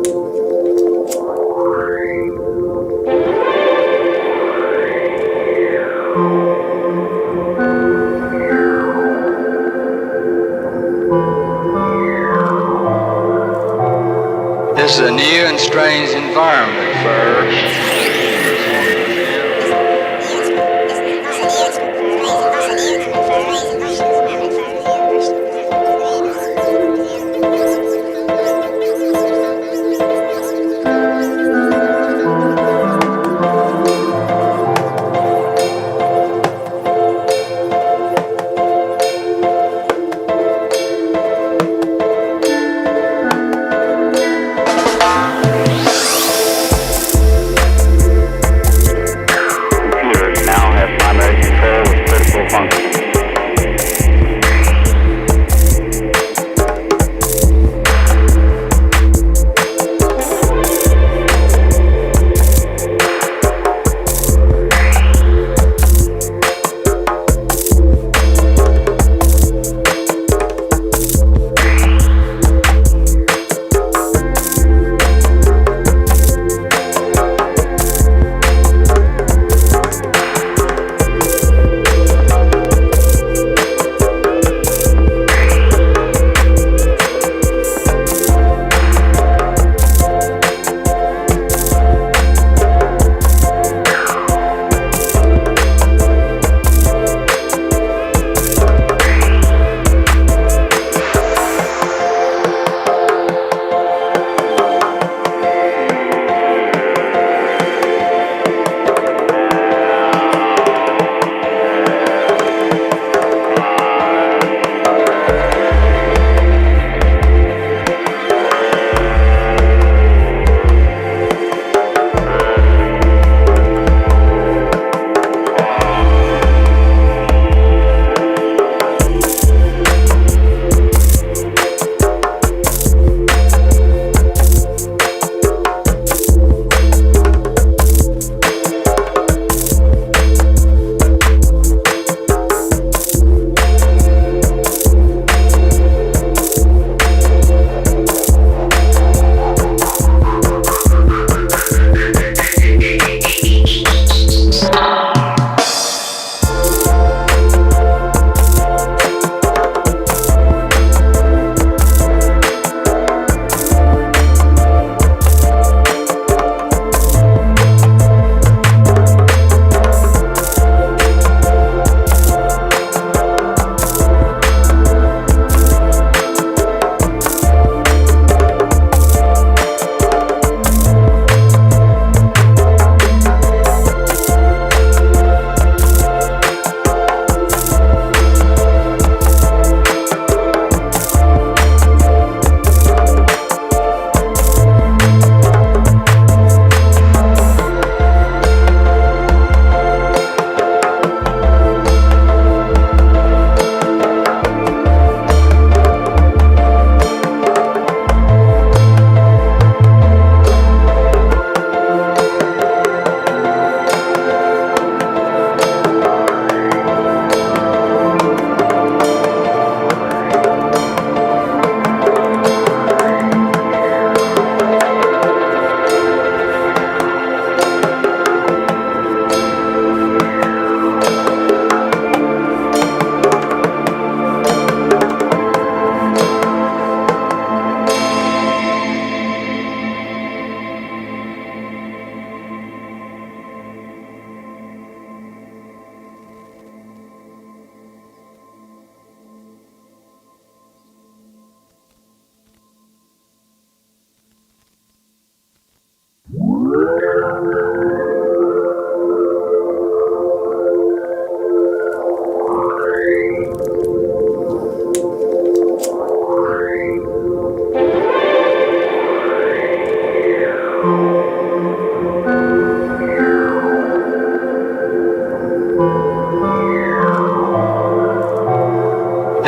This is a new and strange environment for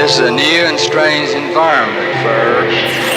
This is a new and strange environment for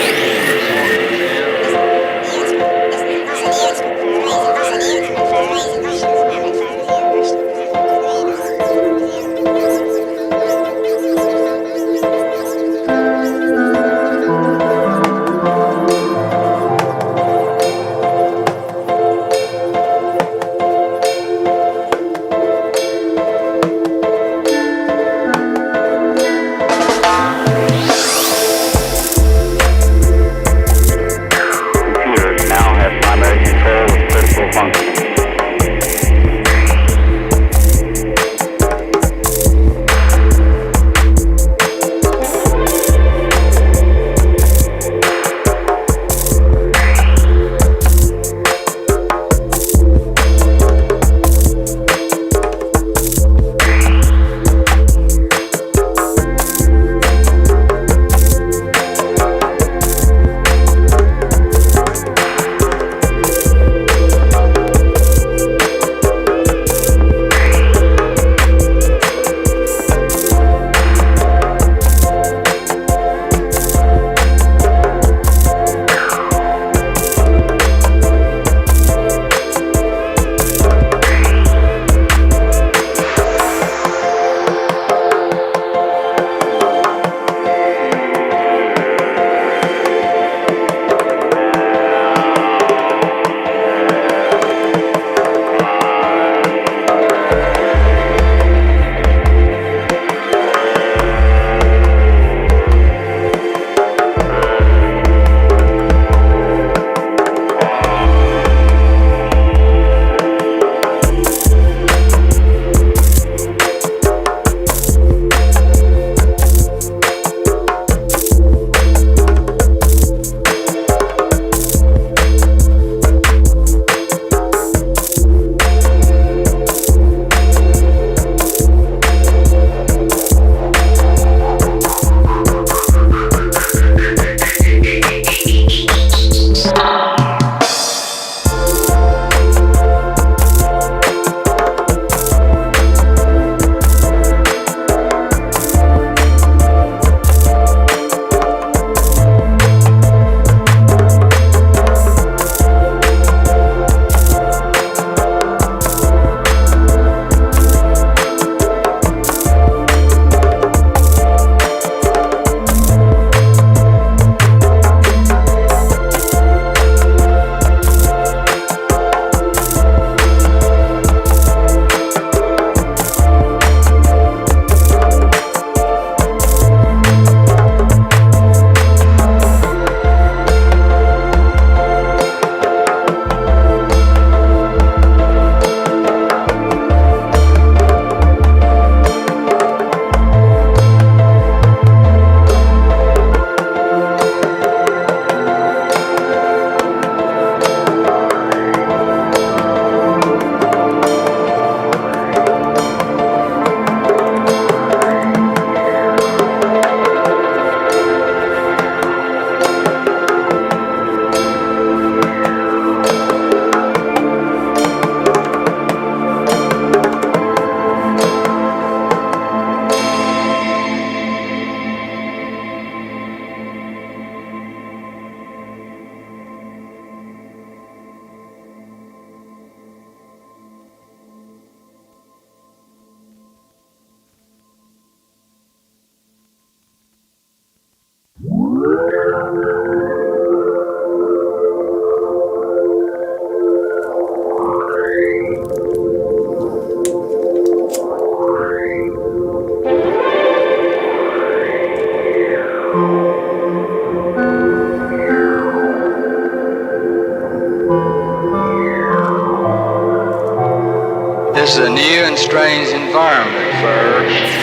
This is a new and strange environment for her.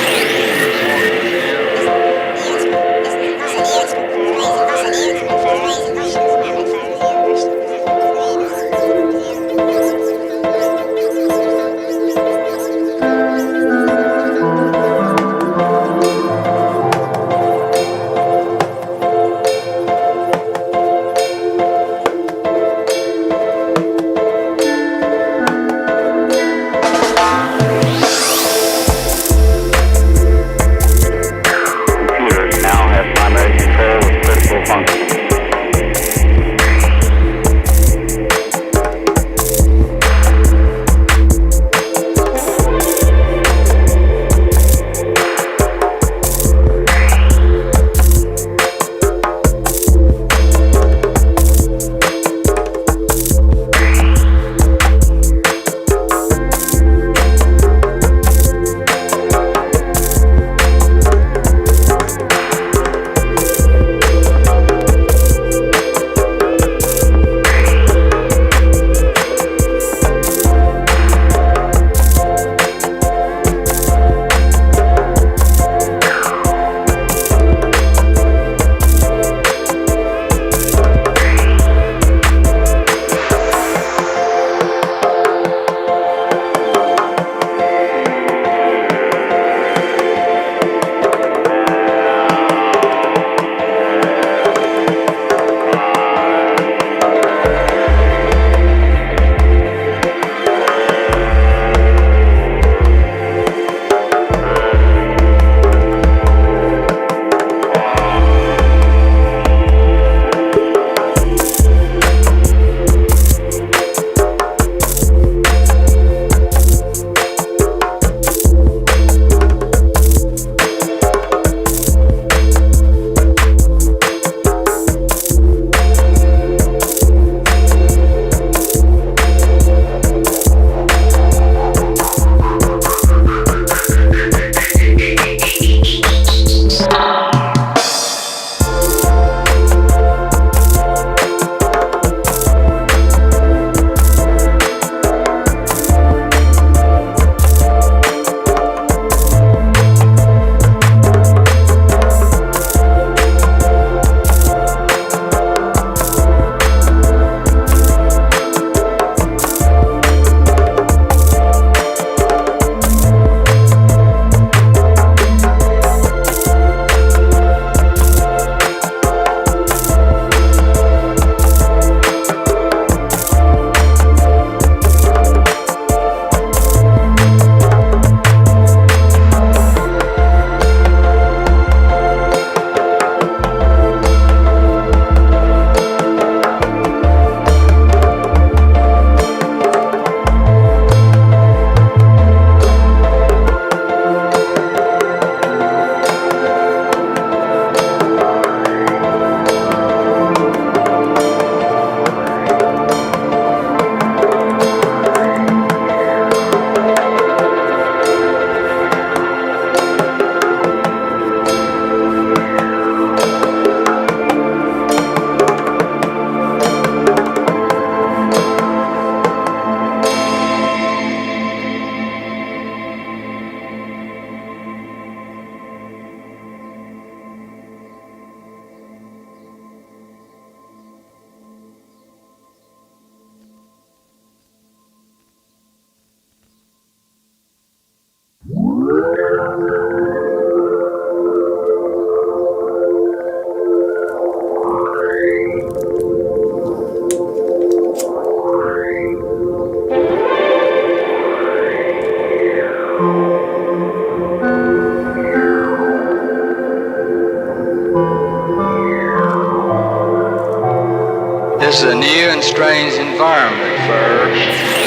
This is a new and strange environment for her.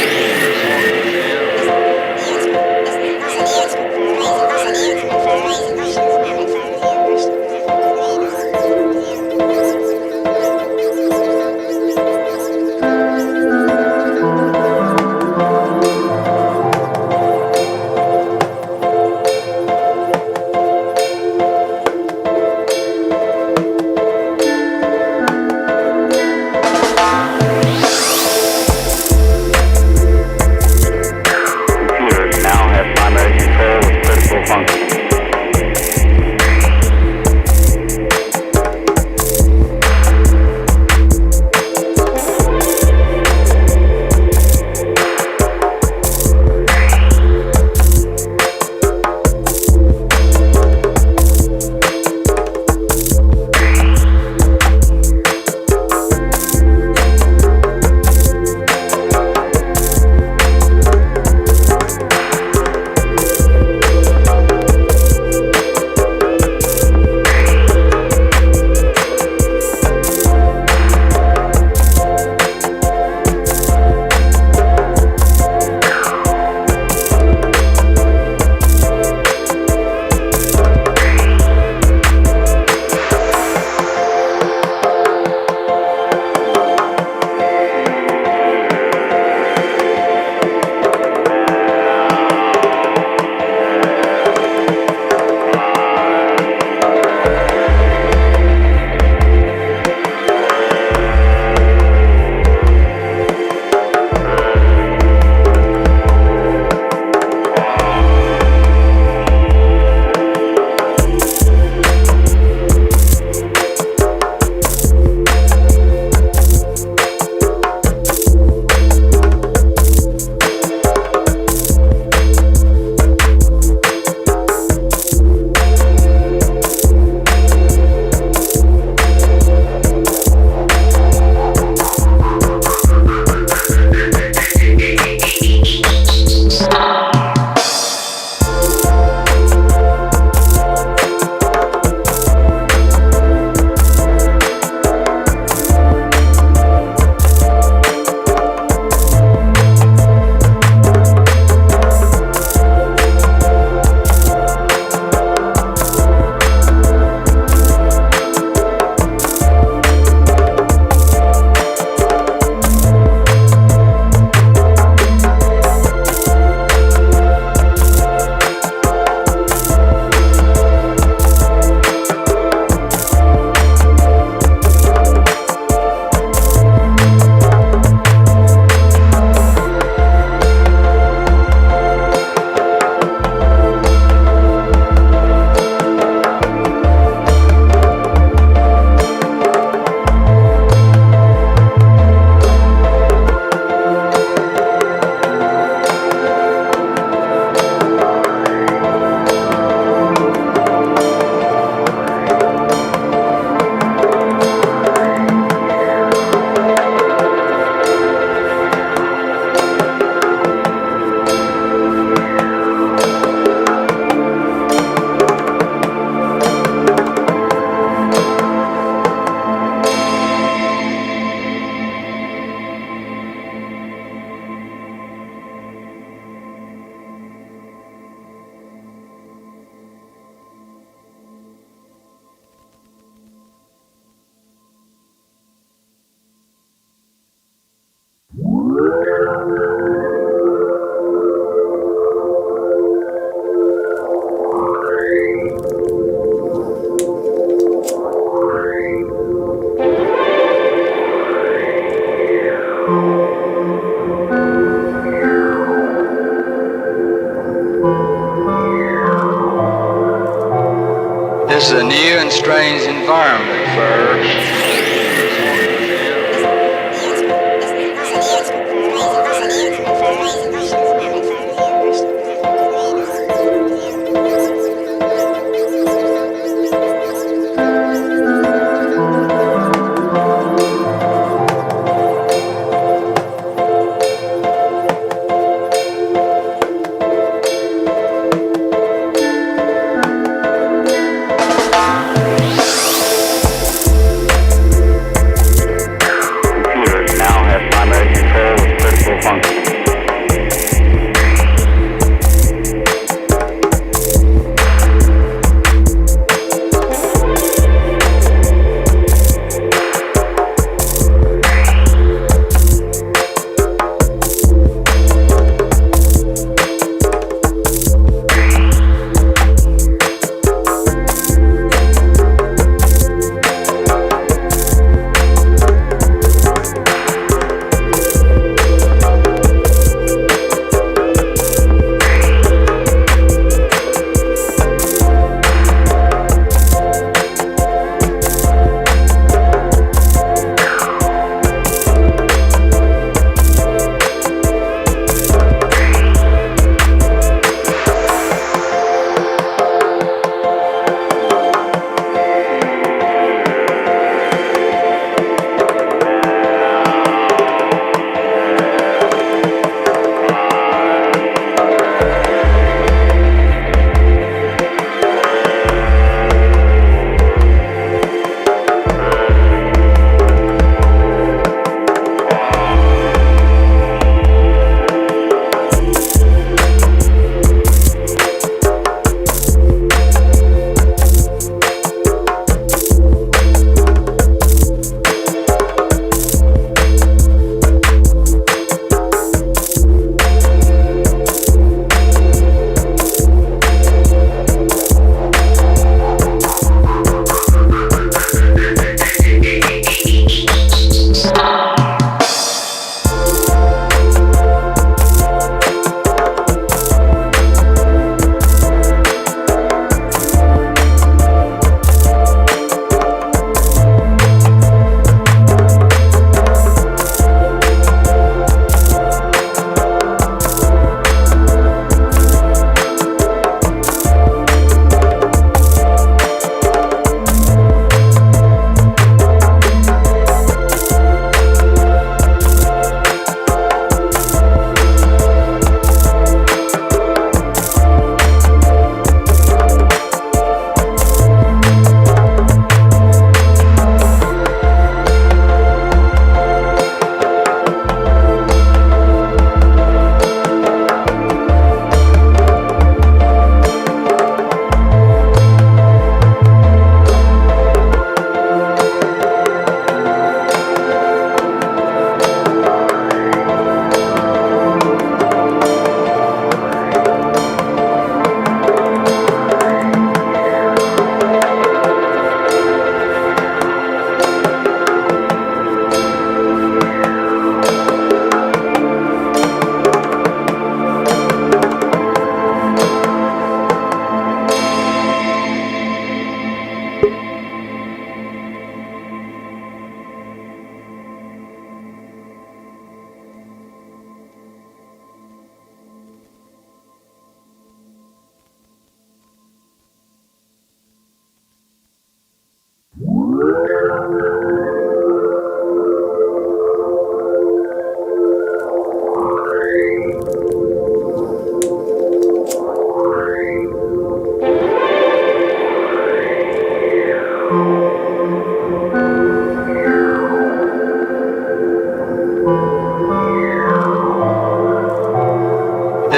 This is a new and strange environment for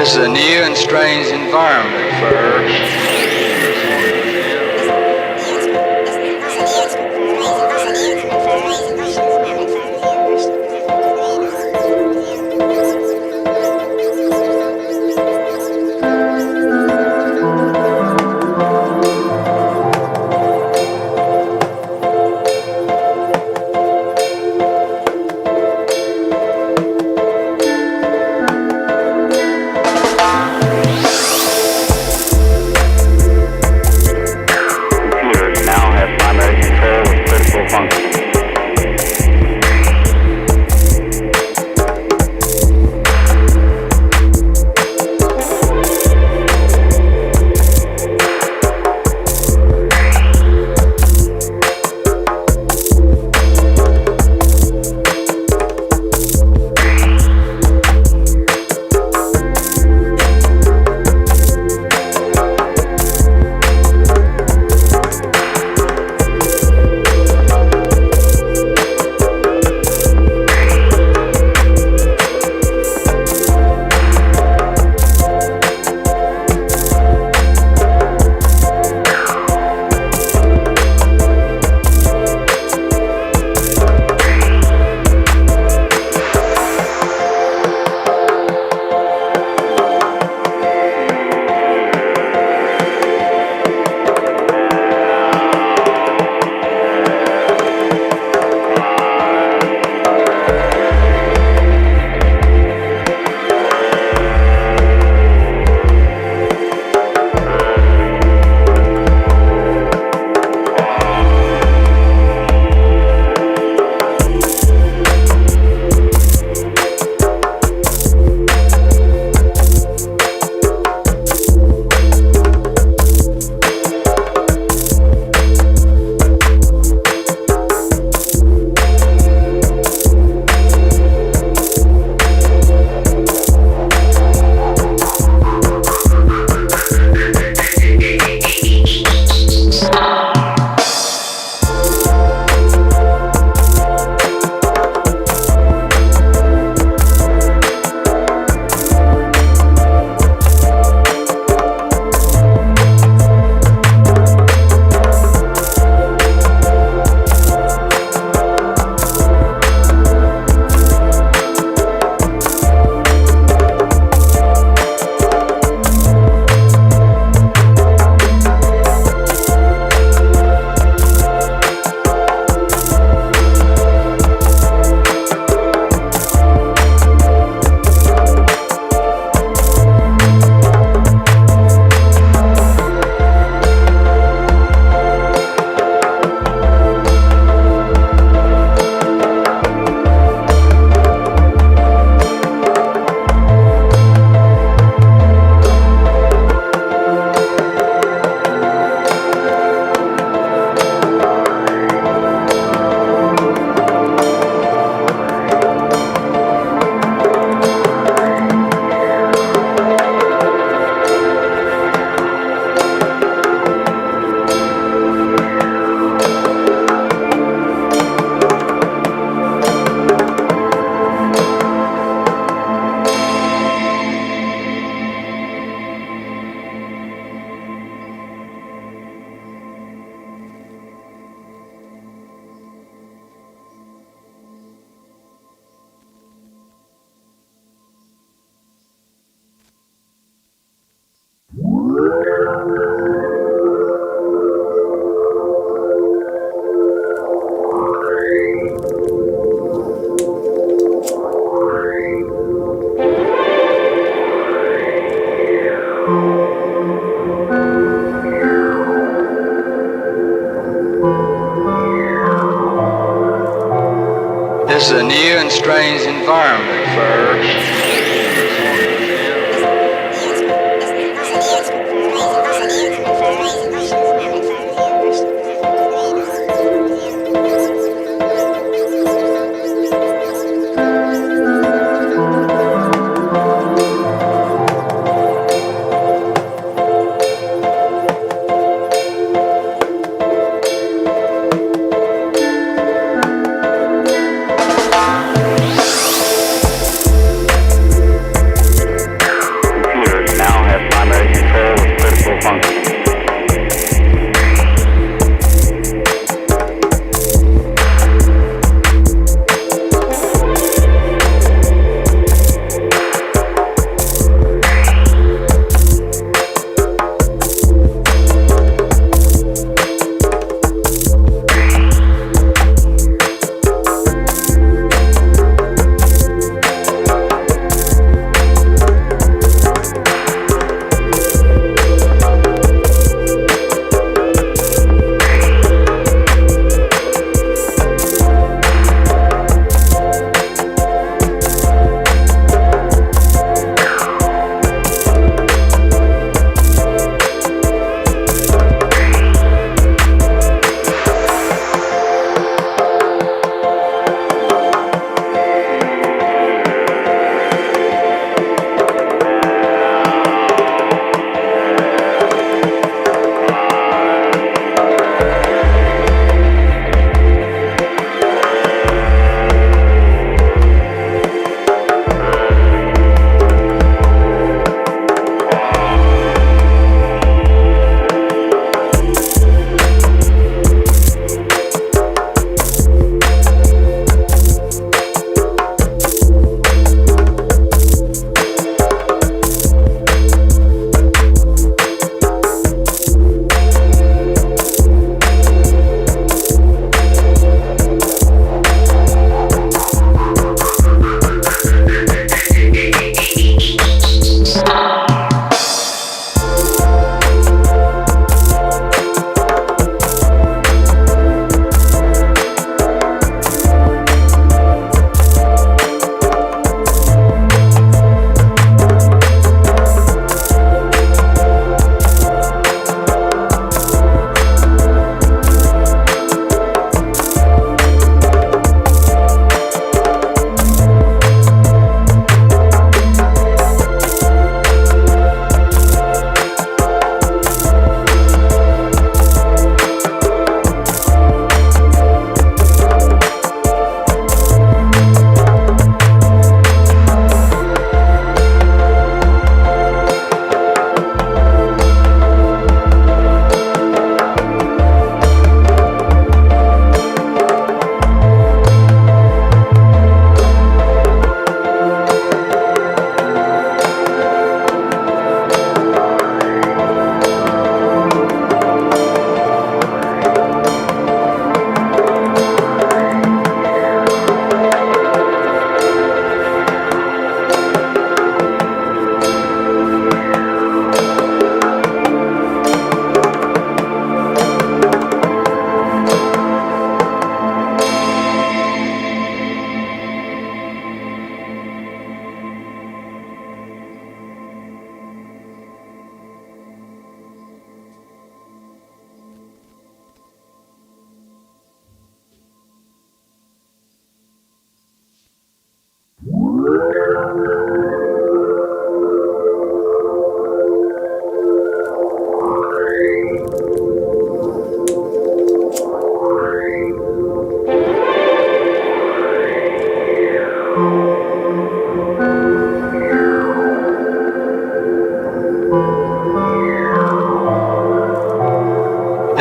This is a new and strange environment for Earth. This is a new and strange environment for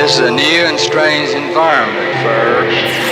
This is a new and strange environment for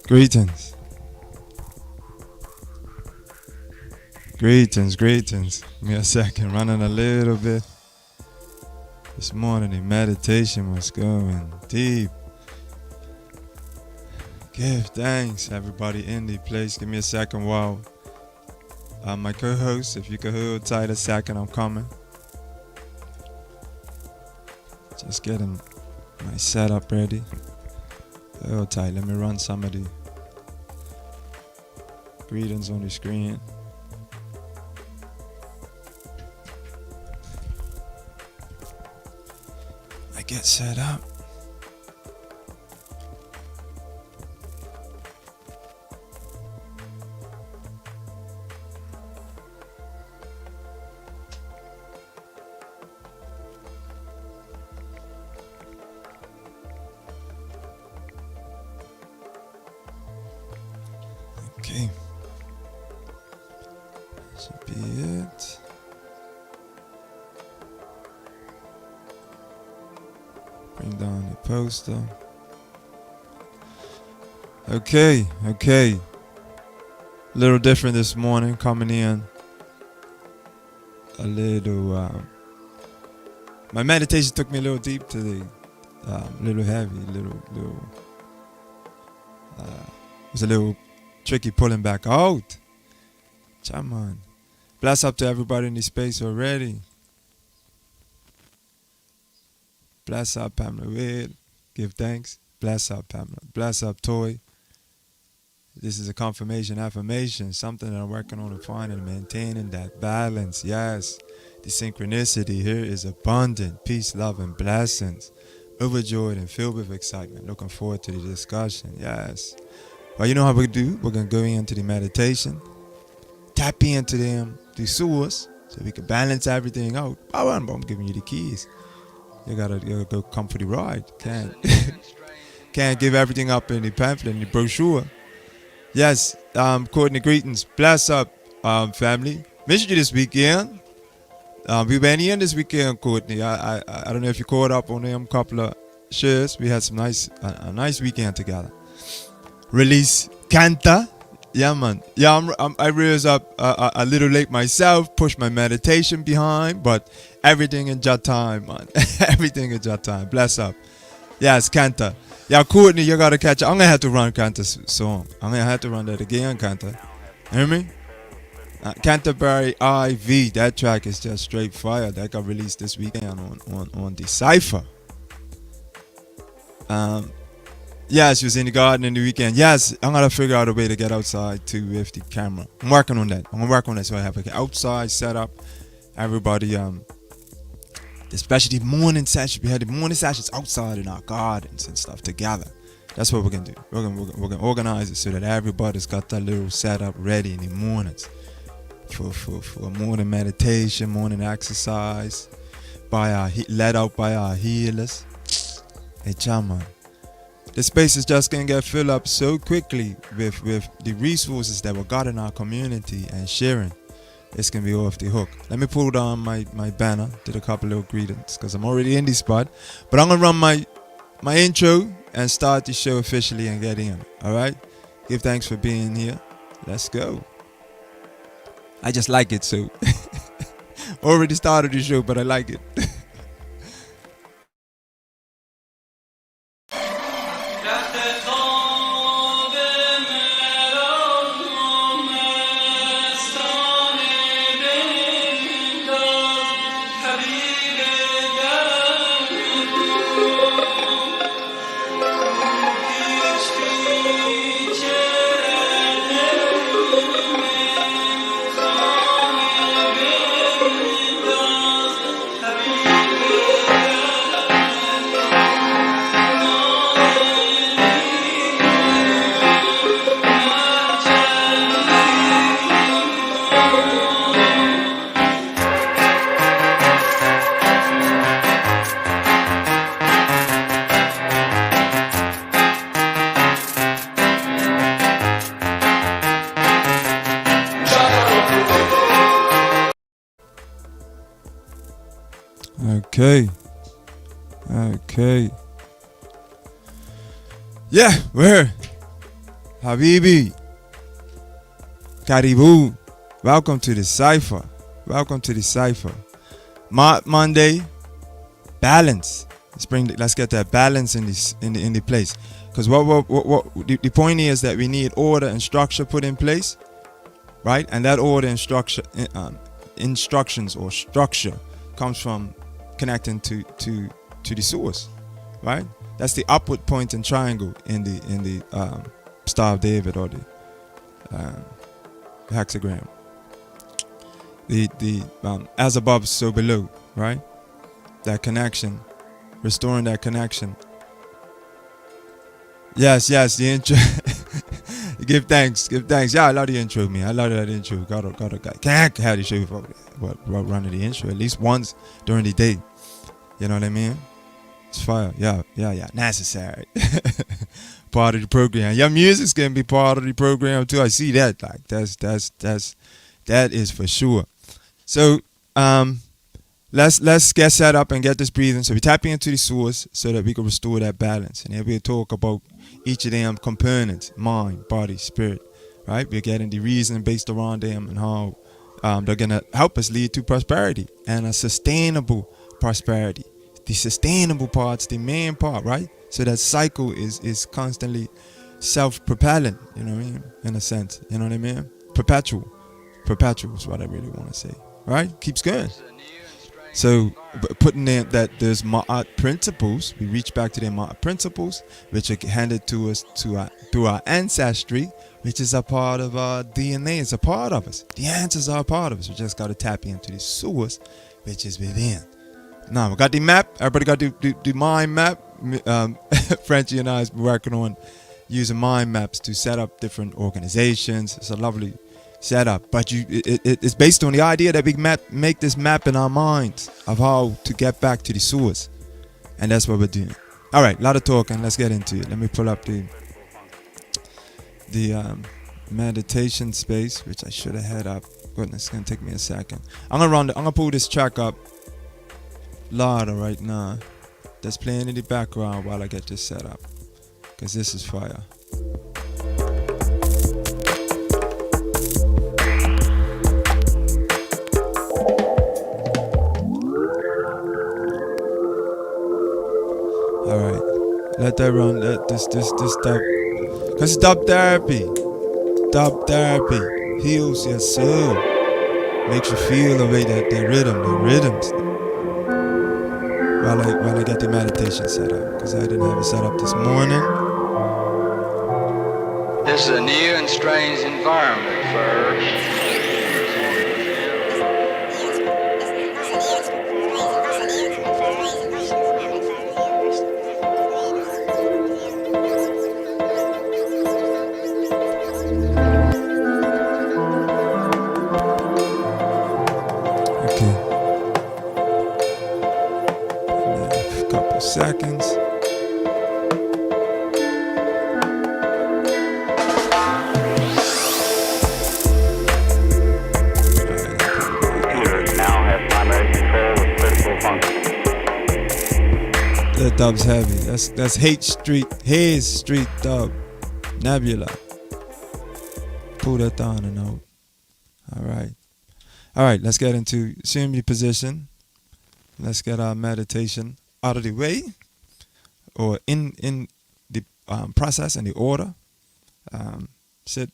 Greetings. Greetings. Give me a second, running a little bit. This morning the meditation was going deep. Give thanks, everybody in the place. Give me a second while my co-host, if you could hold tight a second, I'm coming. Just getting my setup ready. Hold tight, let me run some of the greetings on the screen. I get set up. Okay. Should be it. Bring down the poster. Okay. A little different this morning, coming in a little my meditation took me a little deep today. A little heavy, it was a little tricky pulling back out. Come on. Bless up to everybody in the space already. Bless up Pamela Wade. Give thanks. Bless up Pamela. Bless up Toy. This is a confirmation affirmation. Something that I'm working on to find and maintaining that balance. Yes. The synchronicity here is abundant. Peace, love, and blessings. Overjoyed and filled with excitement. Looking forward to the discussion. Yes. Well, you know how we do? We're going to go into the meditation, tap into them, the source, so we can balance everything out. I'm giving you the keys. You gotta go come for the ride. Can't give everything up in the pamphlet, in the brochure. Yes, Courtney, greetings. Bless up, family. Missed you this weekend. We've been in this weekend, Courtney. I don't know if you caught up on them couple of shares. We had some a nice weekend together. Release Kanta. Yeah, man. Yeah, I realized up a little late myself, pushed my meditation behind, but everything in your time, man. Everything in your time. Bless up. Yes, Kanta. Yeah, Courtney, you gotta catch up. I'm gonna have to run Kanta's song. I'm gonna have to run that again, Kanta. Hear me? Canterbury IV. That track is just straight fire. That got released this weekend on dCyfa. Yes, she was in the garden in the weekend. Yes, I'm gonna figure out a way to get outside too with the camera. I'm working on that. So I have an outside setup. Everybody, especially the morning session. We had the morning sessions outside in our gardens and stuff together. That's what we're gonna do. We're gonna organize it so that everybody's got that little setup ready in the mornings for morning meditation, morning exercise, led out by our healers. Hey, Chaman. The space is just going to get filled up so quickly with the resources that we got in our community and sharing. It's going to be off the hook. Let me pull down my banner, did a couple of greetings because I'm already in this spot. But I'm going to run my intro and start the show officially and get in. All right? Give thanks for being here. Let's go. I just like it, so. Already started the show, but I like it. Okay. Yeah, we're here. Habibi, Karibu. Welcome to the Cypher. Welcome to the Cypher. Monday, balance. Let's get that balance in the place. Because the point is that we need order and structure put in place, right? And that order and structure, instructions or structure, comes from connecting to the source, right? That's the upward point and triangle in the Star of David or the hexagram. The as above, so below, right? That connection, restoring that connection. Yes, the intro. Give thanks. Yeah, I love the intro, man. I love that intro. Can't have the show for running the intro at least once during the day. You know what I mean? It's fire. Yeah. Necessary. Part of the program. Your music's gonna be part of the program too. I see that. Like that is for sure. So let's get set up and get this breathing. So we tapping into the source so that we can restore that balance. And then we'll talk about each of them components: mind, body, spirit. Right? We're getting the reason based around them and how they're gonna help us lead to prosperity and a sustainable prosperity. The sustainable part's the main part, right? So that cycle is constantly self-propelling, you know what I mean? In a sense, you know what I mean? Perpetual is what I really want to say, right? Keeps going. So putting in that there's Ma'at principles, we reach back to the Ma'at principles, which are handed to us through our ancestry, which is a part of our DNA. It's a part of us. The answers are a part of us. We just got to tap into the source, which is within. Now we got the map. Everybody got the mind map. Frankie and I has been working on using mind maps to set up different organizations. It's a lovely setup, but it's based on the idea that we make this map in our minds of how to get back to the source, and that's what we're doing. All right, a lot of talking. Let's get into it. Let me pull up the meditation space, which I should have had up. Goodness, it's gonna take me a second. I'm gonna pull this track up louder right now. That's playing in the background while I get this set up, because this is fire. All right, let that run. Let this stuff, because DubTherapy heals your soul, makes you feel the way that the rhythms. While I get the meditation set up, because I didn't have it set up this morning. This is a new and strange environment for seconds. Now have primary control of critical functions. That dub's heavy. That's Hayes Street dub. Nebula. Pull that down a note. All right. Let's get into assuming position. Let's get our meditation out of the way, or in the process and the order. Sit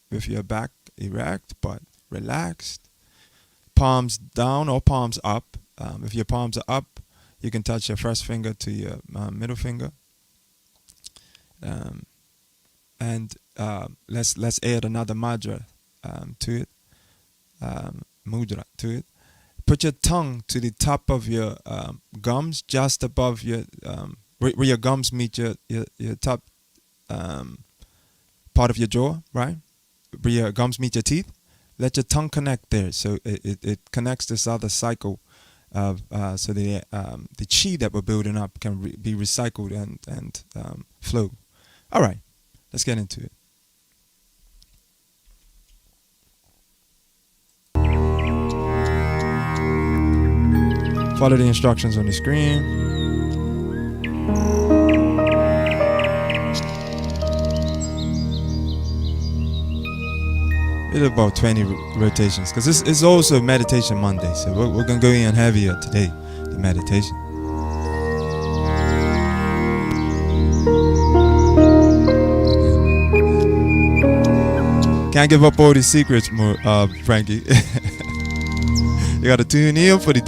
with your back erect but relaxed, palms down or palms up. If your palms are up, you can touch your first finger to your middle finger, and let's add another mudra to it. Mudra to it. Put your tongue to the top of your gums, just above your where your gums meet your top part of your jaw, right? Where your gums meet your teeth. Let your tongue connect there, so it connects this other cycle of so the chi that we're building up can be recycled and flow. All right, let's get into it. Follow the instructions on the screen. It's about 20 rotations, because it's also Meditation Monday, so we're gonna go in heavier today, the meditation. Can't give up all these secrets, Frankie. You gotta tune in for the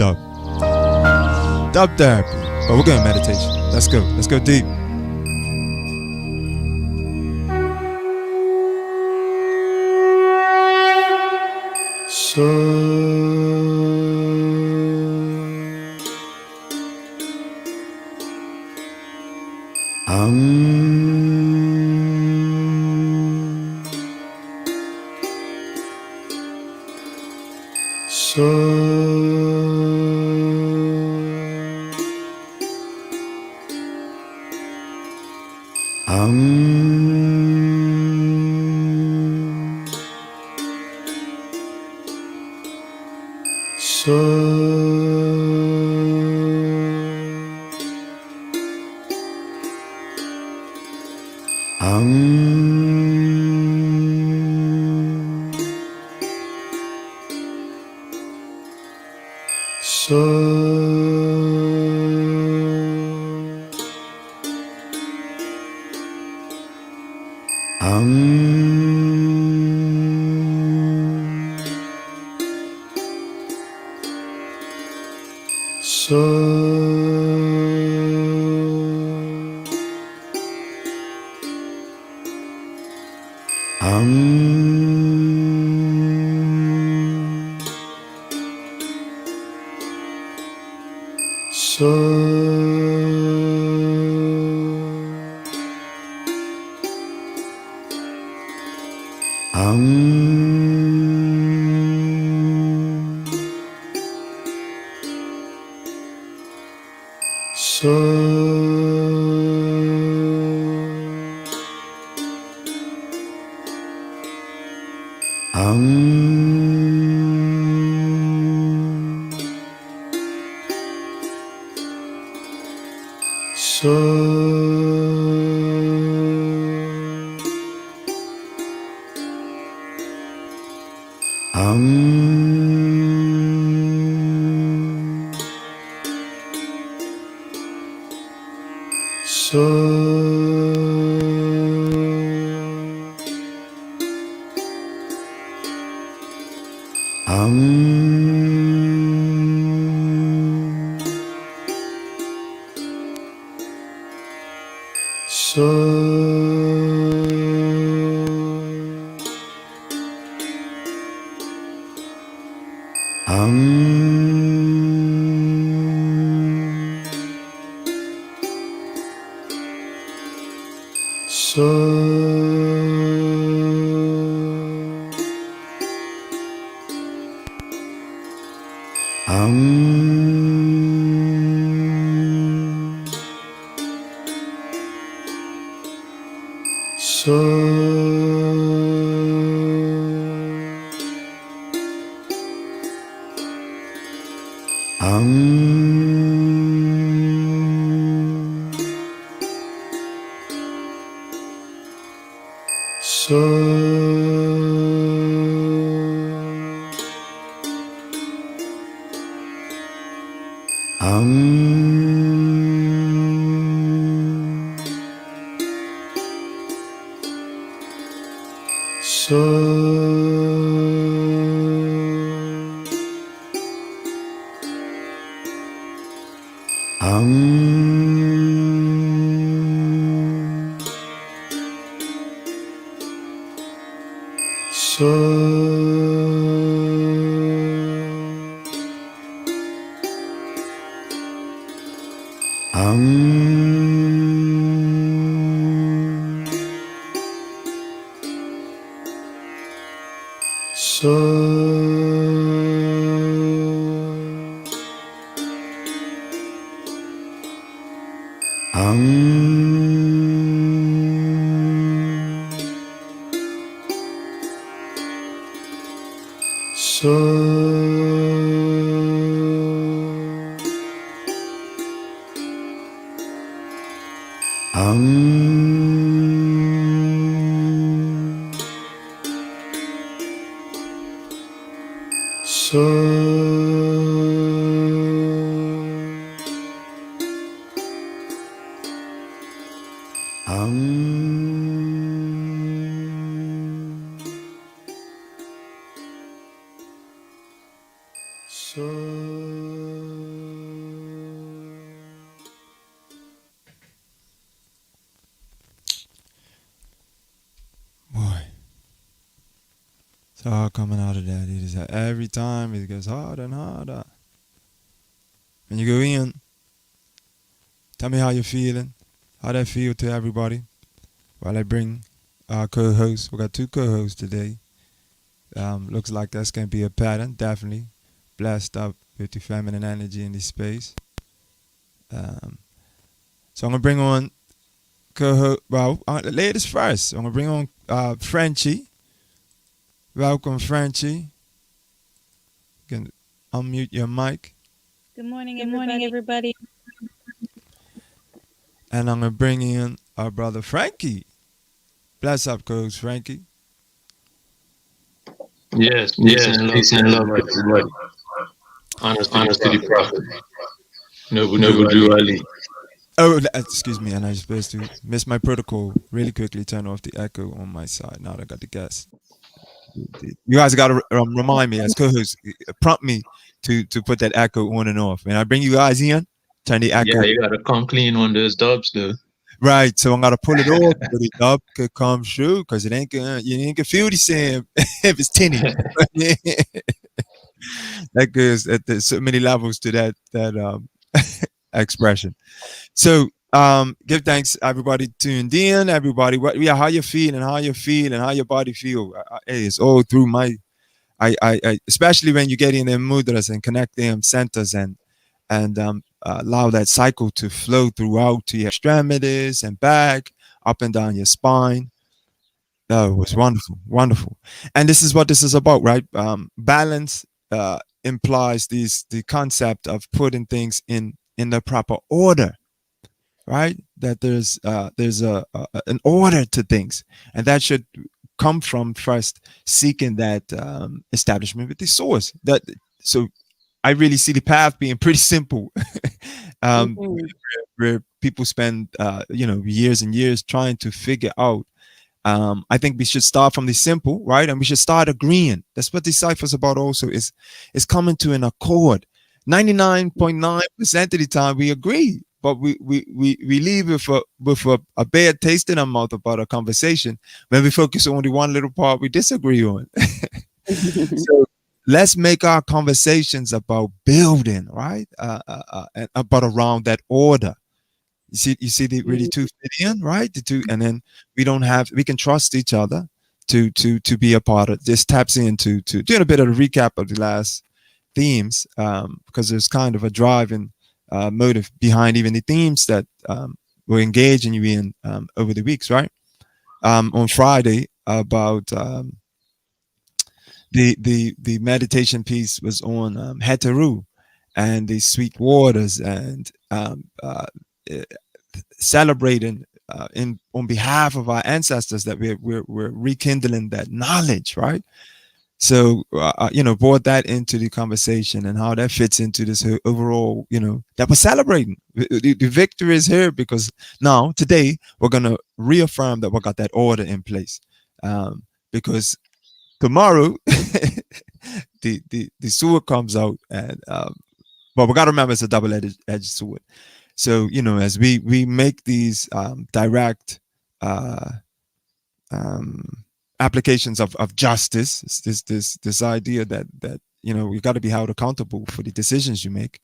DubTherapy. But we're going meditation. Let's go deep. Boy, it's hard coming out of that. It is every time it gets harder and harder. When you go in, tell me how you're feeling, how that feel to everybody. While I bring our co-hosts, we got 2 co-hosts today. Looks like that's gonna be a pattern. Definitely blessed up with the feminine energy in this space. So I'm gonna bring on co-host. Well, ladies first. I'm gonna bring on Frenchie. Welcome, Frenchie. You can unmute your mic. Good morning, everybody. And I'm gonna bring in our brother Frankie. Bless up, coach Frankie. Yes, peace and love, everybody. Honest to the prophet. Noble Drew Ali. Oh, excuse me, and I'm supposed to miss my protocol. Really quickly turn off the echo on my side. Now that I got the guests. You guys got to remind me as co-hosts, prompt me to put that echo on and off. When I bring you guys in, turn the echo. Yeah, you gotta come clean on those dubs, though. Right, so I'm gonna pull it off so the dub could come through, because it ain't gonna, you ain't gonna feel the same if it's tinny. That goes at so many levels to that expression. So give thanks everybody tuned in, everybody. How you feeling, how your body feel. It's all through my I especially when you get in the mudras and connect them centers and allow that cycle to flow throughout to your extremities and back, up and down your spine. Oh, it was wonderful. And this is what this is about, right? Balance implies the concept of putting things in the proper order, right? That there's an order to things, and that should come from first seeking that establishment with the source. So I really see the path being pretty simple. Where people spend years and years trying to figure out. I think we should start from the simple, right? And we should start agreeing. That's what dCyfa is about. Also, is coming to an accord. 99.9% of the time we agree, but we leave with a bad taste in our mouth about a conversation when we focus on the one little part we disagree on. So let's make our conversations about building, right? And about around that order. You see the really 2 fit in, right? The 2, and then we can trust each other to be a part of this. Taps into doing a bit of a recap of the last themes, because there's kind of a driving motive behind even the themes that we're engaging you in over the weeks, right? On Friday about the meditation piece was on Heteru and the sweet waters and celebrating on behalf of our ancestors that we're rekindling that knowledge, right? So brought that into the conversation and how that fits into this overall, that we're celebrating. The victory is here because now today we're gonna reaffirm that we got that order in place, because tomorrow the sword comes out, and but we got to remember it's a double-edged sword. So as we make these direct applications of justice, this idea that you got to be held accountable for the decisions you make,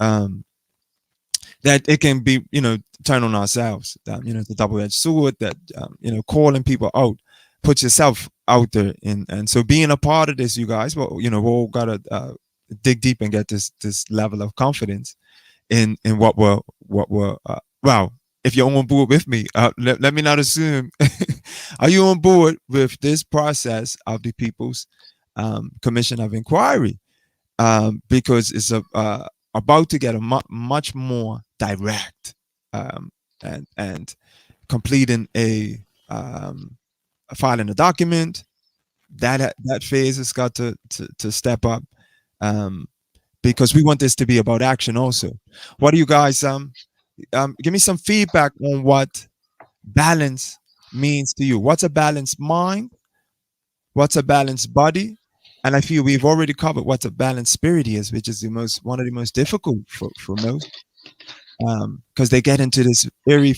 that it can be turn on ourselves, the double-edged sword that calling people out, put yourself out there, and so being a part of this, you guys, well, we all gotta dig deep and get this level of confidence in what we're well, if you're on board with me, let me not assume. Are you on board with this process of the People's Commission of Inquiry? Because it's about to get a much more direct, and completing filing a document. That phase has got to step up, because we want this to be about action also. What do you guys give me some feedback on what balance means to you? What's a balanced mind? What's a balanced body? And I feel we've already covered what a balanced spirit is, which is one of the most difficult for most, because they get into this very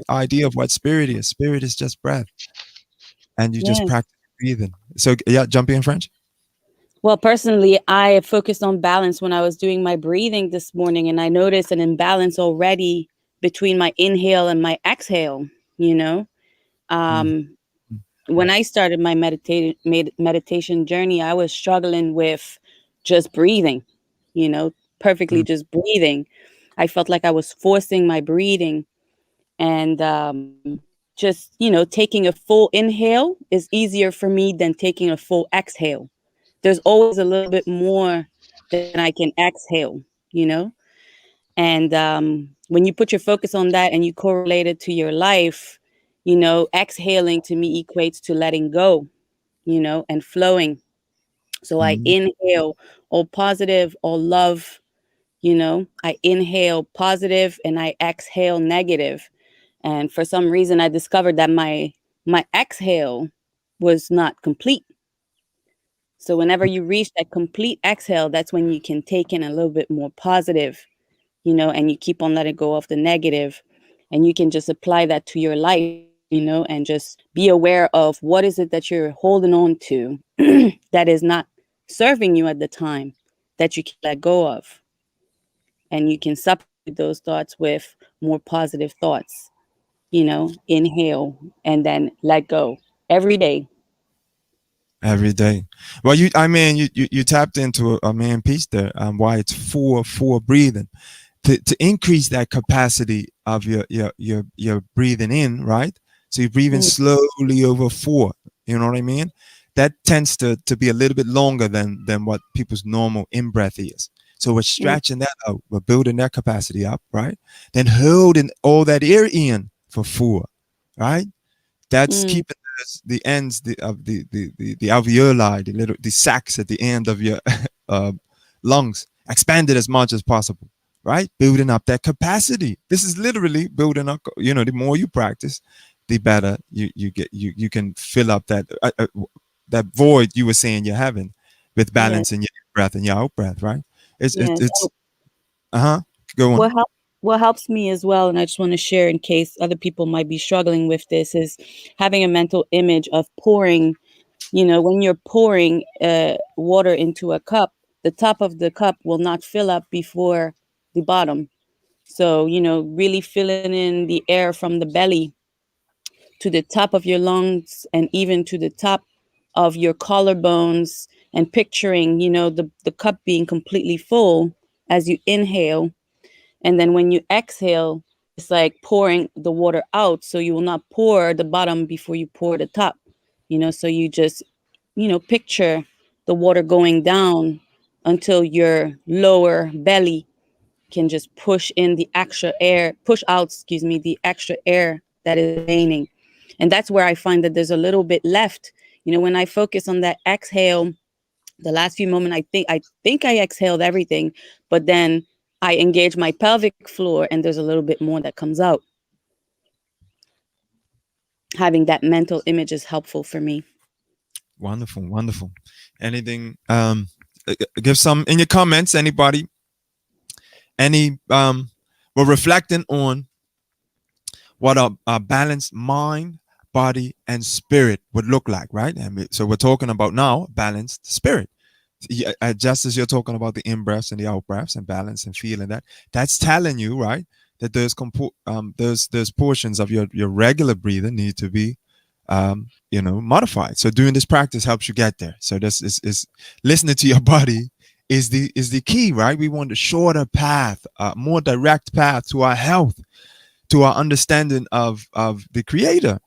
idea of what spirit is. Spirit is just breath, and you just practice breathing. So yeah, jump in, French. Well, personally, I focused on balance when I was doing my breathing this morning, and I noticed an imbalance already between my inhale and my exhale. When I started my meditation journey, I was struggling with just breathing, perfectly just breathing. I felt like I was forcing my breathing, and just, taking a full inhale is easier for me than taking a full exhale. There's always a little bit more than I can exhale, and when you put your focus on that and you correlate it to your life, exhaling to me equates to letting go, and flowing. So I inhale all positive, all love, I inhale positive and I exhale negative. And for some reason, I discovered that my exhale was not complete. So whenever you reach that complete exhale, that's when you can take in a little bit more positive, and you keep on letting go of the negative, and you can just apply that to your life, and just be aware of what is it that you're holding on to that is not serving you at the time, that you can let go of. And you can substitute those thoughts with more positive thoughts, inhale and then let go every day. Every day. Well, you tapped into a main piece there. Why it's for breathing, to increase that capacity of your breathing in, right? So you're breathing slowly over 4. You know what I mean? That tends to be a little bit longer than what people's normal in breath is. So we're stretching that out. We're building that capacity up, right? Then holding all that air in for 4, right? That's keeping the ends of the alveoli, the sacs at the end of your lungs expanded as much as possible, right? Building up that capacity. This is literally building up. The more you practice, the better you get. You can fill up that void you were saying you're having with balance in your breath and your out breath, right? It's go on. What helps me as well, and I just want to share in case other people might be struggling with this, is having a mental image of pouring. When you're pouring water into a cup, the top of the cup will not fill up before the bottom. So, really filling in the air from the belly to the top of your lungs and even to the top of your collarbones, and picturing, the cup being completely full as you inhale. And then when you exhale, it's like pouring the water out. So you will not pour the bottom before you pour the top, so you just, picture the water going down until your lower belly can just push in the extra air, push out, the extra air that is remaining. And that's where I find that there's a little bit left. When I focus on that exhale, the last few moments, I think I exhaled everything, but then I engage my pelvic floor and there's a little bit more that comes out. Having that mental image is helpful for me. Wonderful. Anything? Give some in your comments. Anybody? We're reflecting on what a balanced mind, body, and spirit would look like, right? So we're talking about now balanced spirit. Just as you're talking about the in-breaths and the out-breaths and balance and feeling that's telling you, right, that there's portions of your regular breathing need to be modified. So doing this practice helps you get there. So this is listening to your body is the key, right? We want a shorter path, more direct path to our health, to our understanding of the Creator.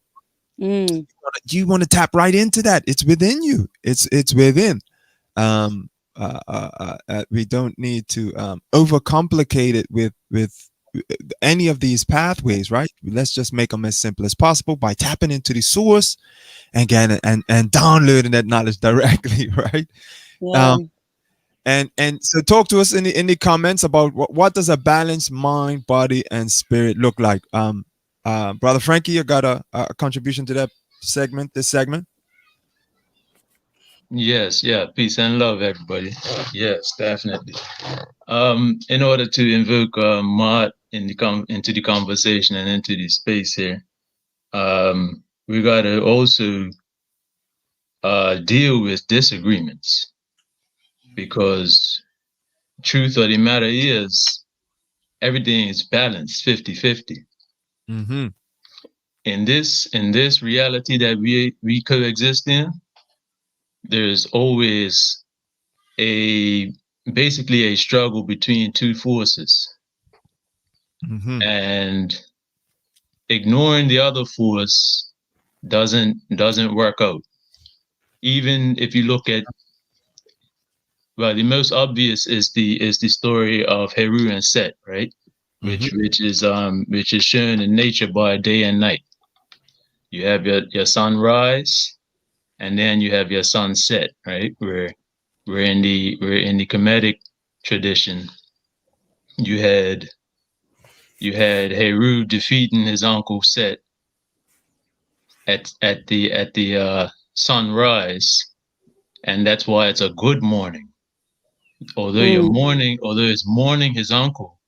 You want to tap right into that. It's within you. It's within. We don't need to overcomplicate it with any of these pathways, right? Let's just make them as simple as possible by tapping into the source and downloading that knowledge directly, right? And so talk to us in the comments about what does a balanced mind, body, and spirit look like. Brother Frankie, you got a contribution to that segment, this segment? Yes, yeah. Peace and love, everybody. Yes, definitely. In order to invoke Mod into the conversation and into the space here, we gotta also deal with disagreements, because truth of the matter is everything is balanced 50-50. Mm-hmm. In this reality that we coexist in, there's always basically a struggle between two forces. Mm-hmm. And ignoring the other force doesn't work out. Even if you look at, well, the most obvious is the story of Heru and Set, right? Mm-hmm. Which is shown in nature by day and night. You have your sunrise, and then you have your sunset, right? We're in the Kemetic tradition. You had Heru defeating his uncle Set at the sunrise, and that's why it's a good morning. Although it's mourning his uncle,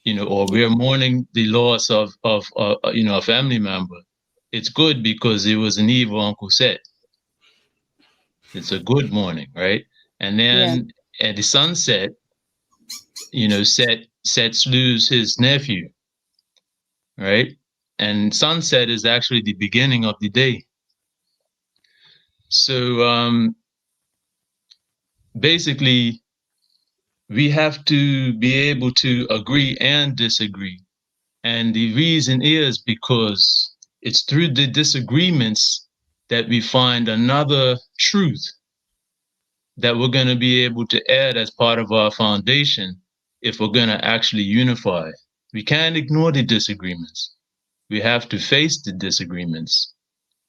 or we're mourning the loss of a family member. It's good because it was an evil Uncle Set. It's a good morning, right? And then at the sunset, Set slews his nephew, right? And sunset is actually the beginning of the day. So basically, we have to be able to agree and disagree. And the reason is because it's through the disagreements that we find another truth that we're going to be able to add as part of our foundation if we're going to actually unify. We can't ignore the disagreements. We have to face the disagreements.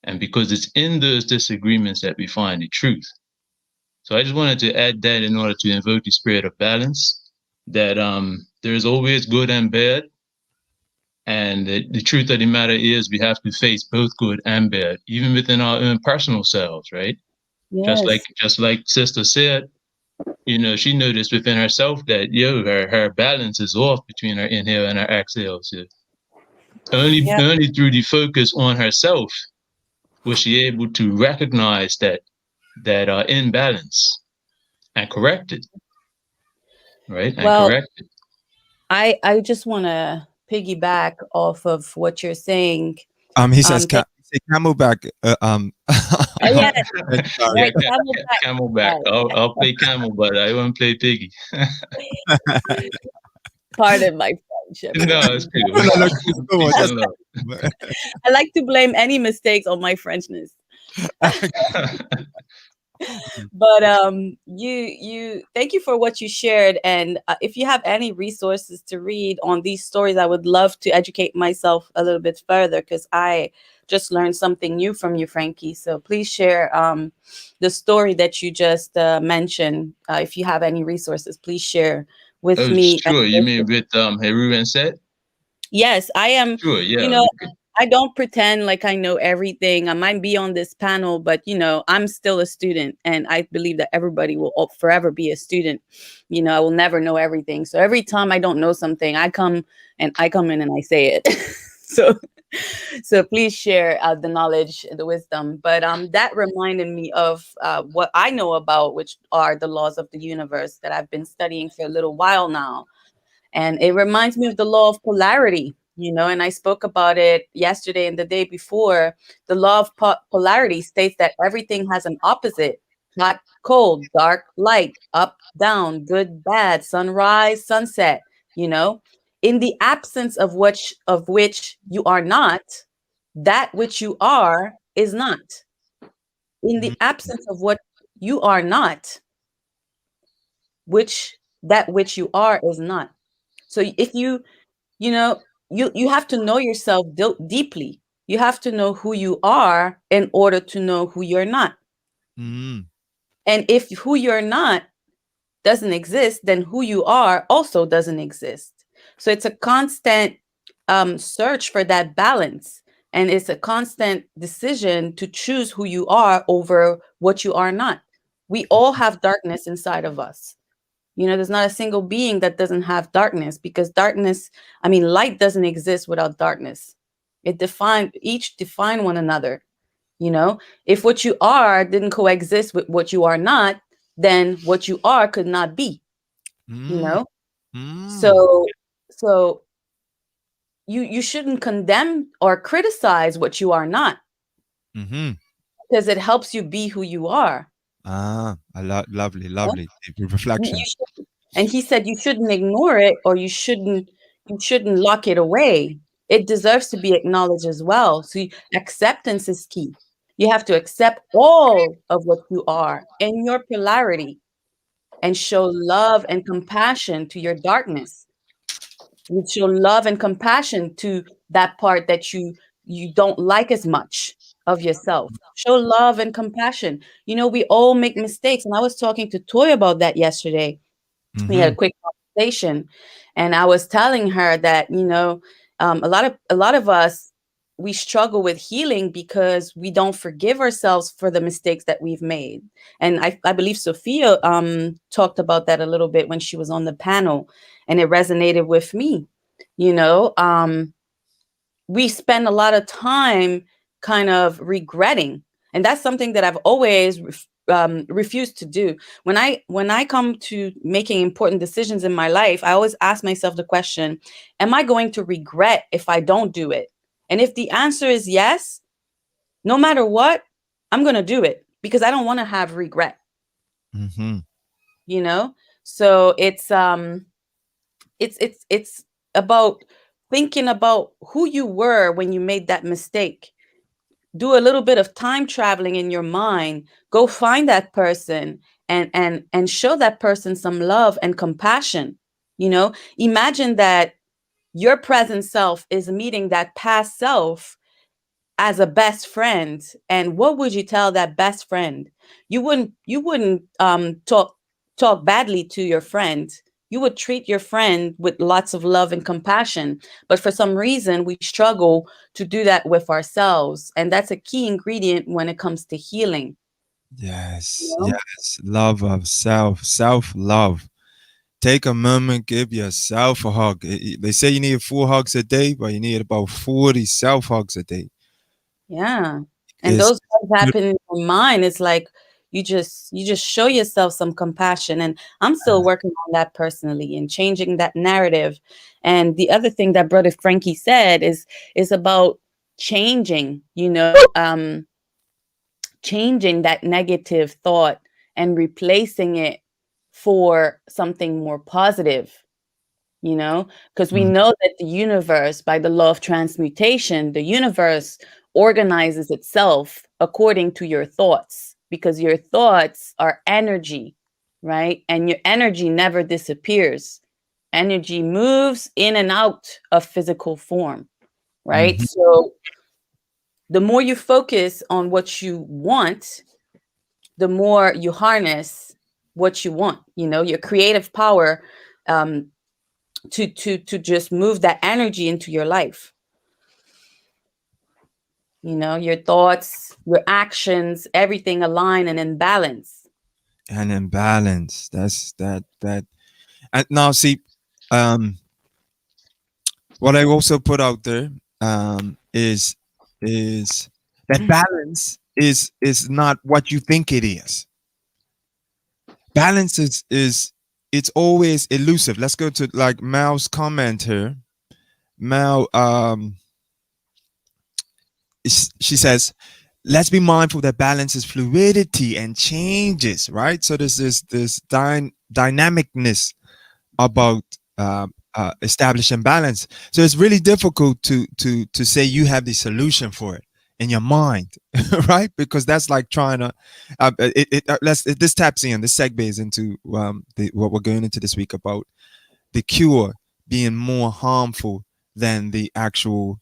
And because it's in those disagreements that we find the truth. So I just wanted to add that in order to invoke the spirit of balance, that there's always good and bad. And the truth of the matter is we have to face both good and bad, even within our own personal selves, right? Yes. Just like Sister said, she noticed within herself that her balance is off between her inhale and her exhale. So only through the focus on herself was she able to recognize that imbalance and correct it, right? And correct it. I just want to piggyback off of what you're saying. He says camelback. Yes. Right, camelback. I'll play camel, but I won't play piggy. Pardon my French. No, it's cool. I like to blame any mistakes on my Frenchness. But you thank you for what you shared, and if you have any resources to read on these stories, I would love to educate myself a little bit further, because I just learned something new from you, Frankie. So please share the story that you just mentioned. If you have any resources, please share with me. Sure. You mean with Heru and Set? Yes, I am. Sure, yeah. I don't pretend like I know everything. I might be on this panel, but I'm still a student, and I believe that everybody will forever be a student. I will never know everything. So every time I don't know something, I come in and I say it. So please share the knowledge, the wisdom. But that reminded me of what I know about, which are the laws of the universe that I've been studying for a little while now. And it reminds me of the law of polarity, and I spoke about it yesterday and the day before. The law of polarity states that everything has an opposite: hot, cold, dark, light, up, down, good, bad, sunrise, sunset. In the absence of which you are not, that which you are is not. In the absence of what you are not, that which you are is not. So if you have to know yourself deeply. You have to know who you are in order to know who you're not. Mm. And if who you're not doesn't exist, then who you are also doesn't exist. So it's a constant search for that balance. And it's a constant decision to choose who you are over what you are not. We all have darkness inside of us. You know, there's not a single being that doesn't have darkness, because darkness, I mean, light doesn't exist without darkness. Each define one another. You know, if what you are didn't coexist with what you are not, then what you are could not be, you know? So you shouldn't condemn or criticize what you are not, because it helps you be who you are. Lovely You reflection. And he said you shouldn't ignore it, or you shouldn't lock it away. It deserves to be acknowledged as well. So acceptance is key. You have to accept all of what you are in your polarity, and show love and compassion to your darkness. You show love and compassion to that part that you don't like as much of yourself. Show love and compassion. You know, we all make mistakes. And I was talking to Toy about that yesterday. We had a quick conversation, and I was telling her that, you know, a lot of us, we struggle with healing because we don't forgive ourselves for the mistakes that we've made. And I believe Sophia talked about that a little bit when she was on the panel, and it resonated with me. You know, we spend a lot of time kind of regretting, and that's something that I've always refused to do. When I come to making important decisions in my life, I always ask myself the question, am I going to regret if I don't do it? And if the answer is yes, no matter what, I'm going to do it, because I don't want to have regret. You know, so it's about thinking about who you were when you made that mistake. Do a little bit of time traveling in your mind. Go find that person and show that person some love and compassion. You know, imagine that your present self is meeting that past self as a best friend. And what would you tell that best friend? You wouldn't talk badly to your friend. You would treat your friend with lots of love and compassion. But for some reason, we struggle to do that with ourselves. And that's a key ingredient when it comes to healing. Yes, You know? yes. Love of self-love. Take a moment, give yourself a hug. They say you need 4 hugs a day, but you need about 40 self-hugs a day. Yeah. And those things happen in your mind. It's like you just show yourself some compassion. And I'm still working on that personally and changing that narrative. And the other thing that Brother Frankie said is about changing, you know, changing that negative thought and replacing it for something more positive. You know, because we know that the universe, by the law of transmutation, the universe organizes itself according to your thoughts, because your thoughts are energy, right? And your energy never disappears. Energy moves in and out of physical form, right? So the more you focus on what you want, the more you harness what you want, you know, your creative power, to just move that energy into your life. You know, your thoughts, your actions, everything align and in balance. And in balance. That's that. And now see, what I also put out there is that balance is not what you think it is. Balance is it's always elusive. Let's go to like Mal's comment here. Mal, she says, let's be mindful that balance is fluidity and changes, right? So there's this dynamicness about establishing balance. So it's really difficult to say you have the solution for it in your mind, right? Because that's like trying to this taps in, this segues into what we're going into this week about the cure being more harmful than the actual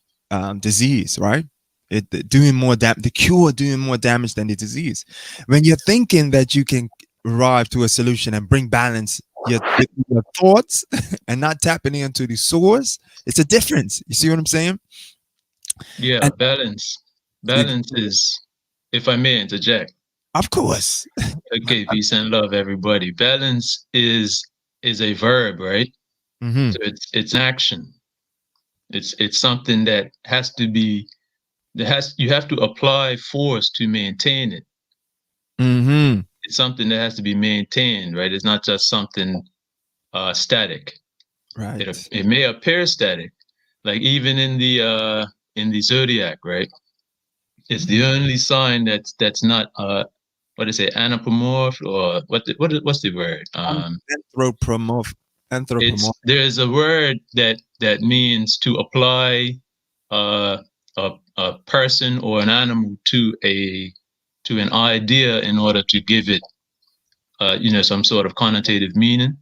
disease, right? The cure doing more damage than the disease. When you're thinking that you can arrive to a solution and bring balance with your thoughts and not tapping into the source, it's a difference. You see what I'm saying? Yeah, And balance is, if I may interject. of course. Okay, peace and love, everybody. Balance is a verb, right? Mm-hmm. So it's action. It's something that has to be, you have to apply force to maintain it. Mm-hmm. It's something that has to be maintained, right? It's not just something static. Right. It may appear static, like even in the zodiac, right? It's the only sign that's not what is it, anthropomorph, or what's the word? Anthropomorph. There's a word that means to apply uh, a person or an animal to an idea in order to give it some sort of connotative meaning.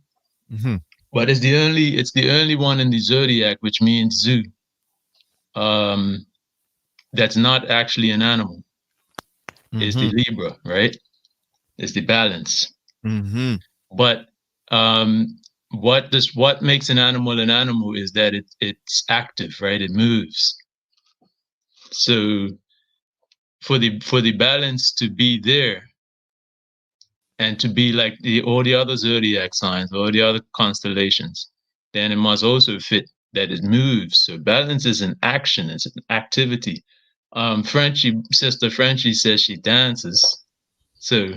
Mm-hmm. But it's the only one in the zodiac which means zoo. That's not actually an animal. It's the Libra, right? It's the balance. Mm-hmm. But what makes an animal is that it's active, right? It moves. So for the balance to be there and to be like all the other zodiac signs, all the other constellations, then it must also fit that it moves. So balance is an action, it's an activity. Sister Frenchie says she dances. So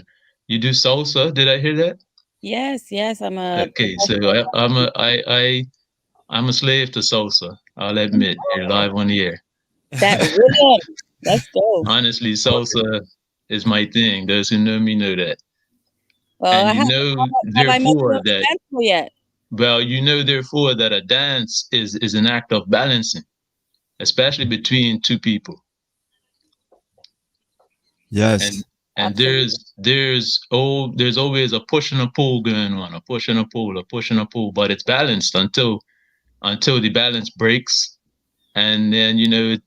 you do salsa? Did I hear that? Yes, yes, I'm a Okay, so I'm a slave to salsa. I'll admit, you're live on the air. that rhythm. Let's go. Honestly, salsa is my thing. Those who know me know that. Well, And I have I met you therefore at the festival yet? therefore that a dance is an act of balancing, especially between two people. Yes. And Absolutely. there's always a push and a pull going on, a push and a pull, a push and a pull, but it's balanced until the balance breaks, and then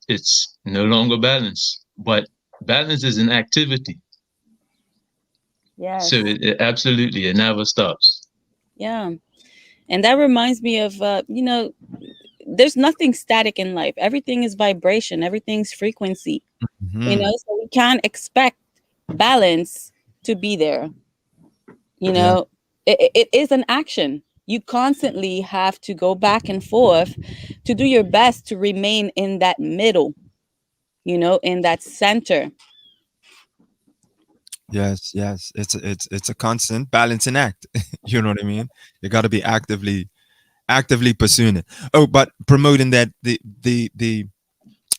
it's no longer balanced. But balance is an activity, Yes. so it absolutely, it never stops. Yeah. And that reminds me of there's nothing static in life. Everything is vibration, everything's frequency. Mm-hmm. So we can't expect balance to be there. Yeah. It is an action. You constantly have to go back and forth to do your best to remain in that middle, in that center. Yes. Yes. It's a constant balancing act. You know what I mean? You got to be actively pursuing it. Oh, but promoting that the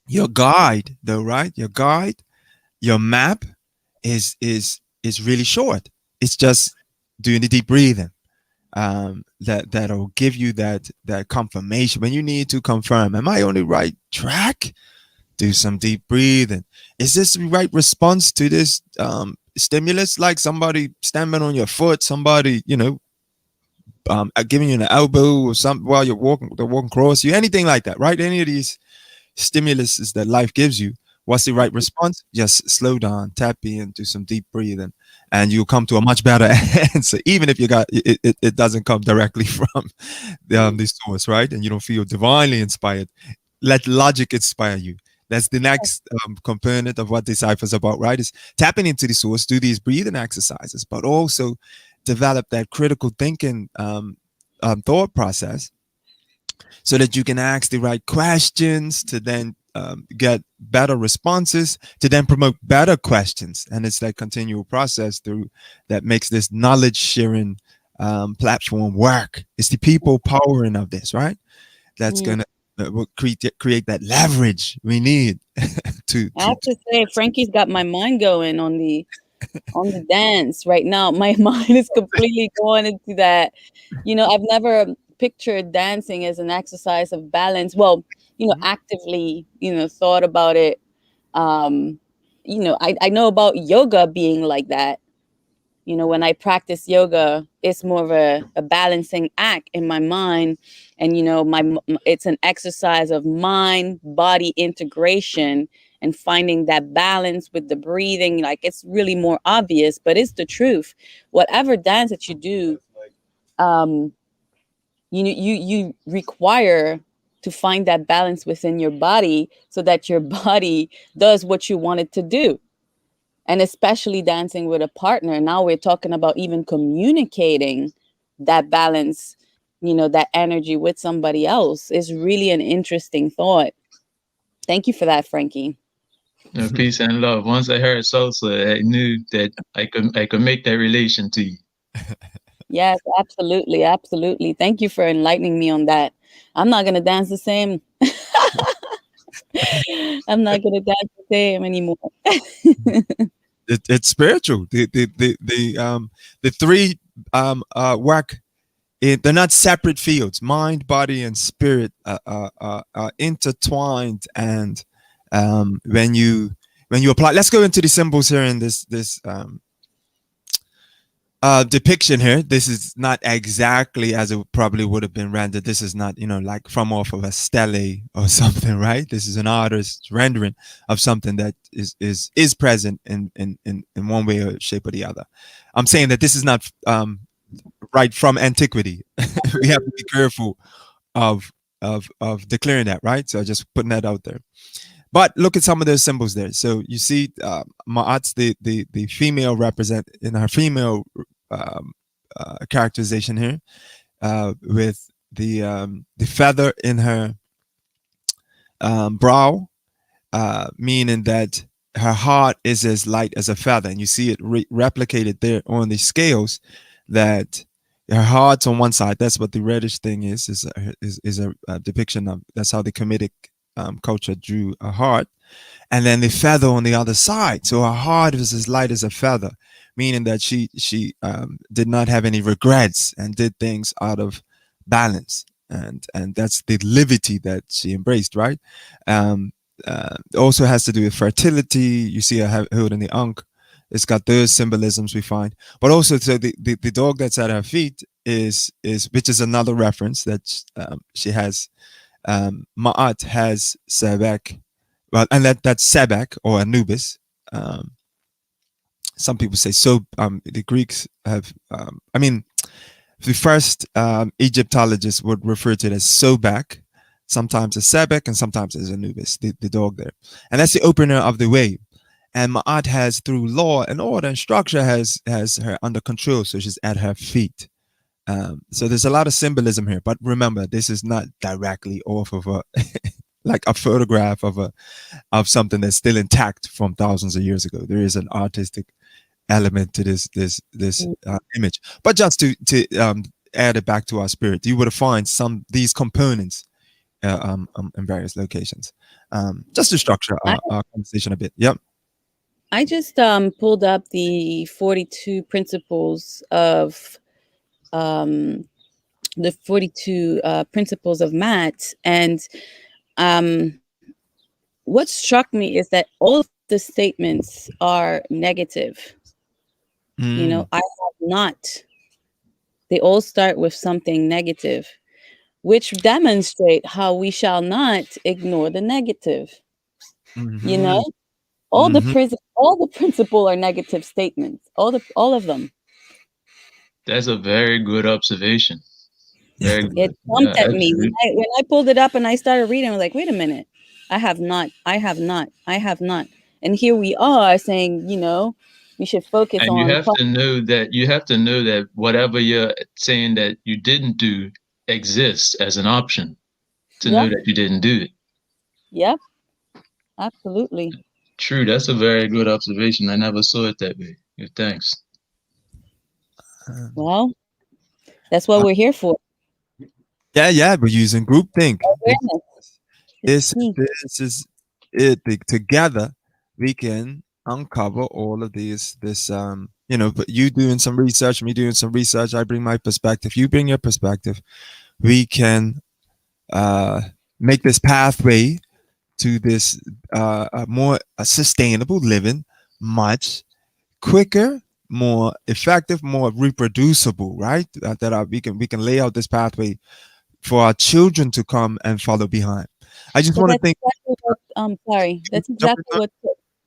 your guide though, right? Your guide, your map is really short. It's just doing the deep breathing. That'll give you that confirmation when you need to confirm. Am I on the right track? Do some deep breathing. Is this the right response to this stimulus? Like somebody stamping on your foot, somebody giving you an elbow or something while they're walking across you, anything like that, right? Any of these stimuluses that life gives you, what's the right response? Just slow down, tap in, do some deep breathing, and you'll come to a much better answer, even if it doesn't come directly from the source, right? And you don't feel divinely inspired. Let logic inspire you. That's the next component of what dCyfa is about, right? Is tapping into the source, do these breathing exercises, but also develop that critical thinking thought process so that you can ask the right questions to then get better responses, to then promote better questions. And it's that continual process through that makes this knowledge sharing platform work. It's the people powering of this, right? That's going to create that leverage we need to I have to say, Frankie's got my mind going on the dance right now. My mind is completely going into that. I've never pictured dancing as an exercise of balance. Well, actively, thought about it. I know about yoga being like that. When I practice yoga, it's more of a balancing act in my mind. And, it's an exercise of mind body integration and finding that balance with the breathing. Like, it's really more obvious, but it's the truth. Whatever dance that you do, you require to find that balance within your body so that your body does what you want it to do. And especially dancing with a partner. Now we're talking about even communicating that balance, that energy with somebody else is really an interesting thought. Thank you for that, Frankie. Peace and love. Once I heard salsa, I knew that I could make that relation to you. Yes, absolutely. Absolutely. Thank you for enlightening me on that. I'm not going to dance the same. I'm not going to dance the same anymore. It's spiritual. The three work. They're not separate fields. Mind, body, and spirit are intertwined. And when you apply, let's go into the symbols here in this depiction here. This is not exactly as it probably would have been rendered. This is not, like from off of a stele or something, right? This is an artist's rendering of something that is present in one way or shape or the other. I'm saying that this is not right from antiquity. We have to be careful of declaring that, right? So just putting that out there. But look at some of those symbols there. So you see, Ma'at's the female represent in her female characterization here, with the feather in her brow, meaning that her heart is as light as a feather, and you see it replicated there on the scales. That her heart's on one side. That's what the reddish thing is a depiction of. That's how the Kemetic culture drew a heart, and then the feather on the other side. So her heart is as light as a feather, meaning that she did not have any regrets and did things out of balance, and that's the liberty that she embraced, right? Also has to do with fertility. You see her holding the ankh. It's got those symbolisms we find, but also so the dog that's at her feet is which is another reference that she has. Ma'at has Sebek, well, and that's Sebek or Anubis. Some people say so. The Greeks have, the first Egyptologists would refer to it as Sobek, sometimes as Sebek, and sometimes as Anubis, the dog there, and that's the opener of the way. And Ma'at has, through law and order and structure, has her under control, so she's at her feet. So there's a lot of symbolism here, but remember, this is not directly off of a like a photograph of something that's still intact from thousands of years ago. There is an artistic element to this image. But just to add it back to our spirit, you would find these components in various locations. Just to structure our conversation a bit. Yep. I just pulled up the 42 principles of the 42 principles of Matt, and what struck me is that all of the statements are negative. I have not. They all start with something negative, which demonstrate how we shall not ignore the negative. Mm-hmm. All the principle are negative statements. All of them. That's a very good observation. Very good. It jumped at me when I pulled it up and I started reading. I was like, wait a minute, I have not. And here we are saying, we should focus on. And you have to know that whatever you're saying that you didn't do exists as an option to know that you didn't do it. Yep. Absolutely. True. That's a very good observation. I never saw it that way. Thanks. Well, that's what we're here for. Yeah, we're using GroupThink. This is it. Together, we can uncover all of this. But you doing some research, me doing some research. I bring my perspective. You bring your perspective. We can make this pathway to this more sustainable living much quicker, more effective, more reproducible, right? We can lay out this pathway for our children to come and follow behind. I just But want to that's think. exactly what that's Jump in exactly what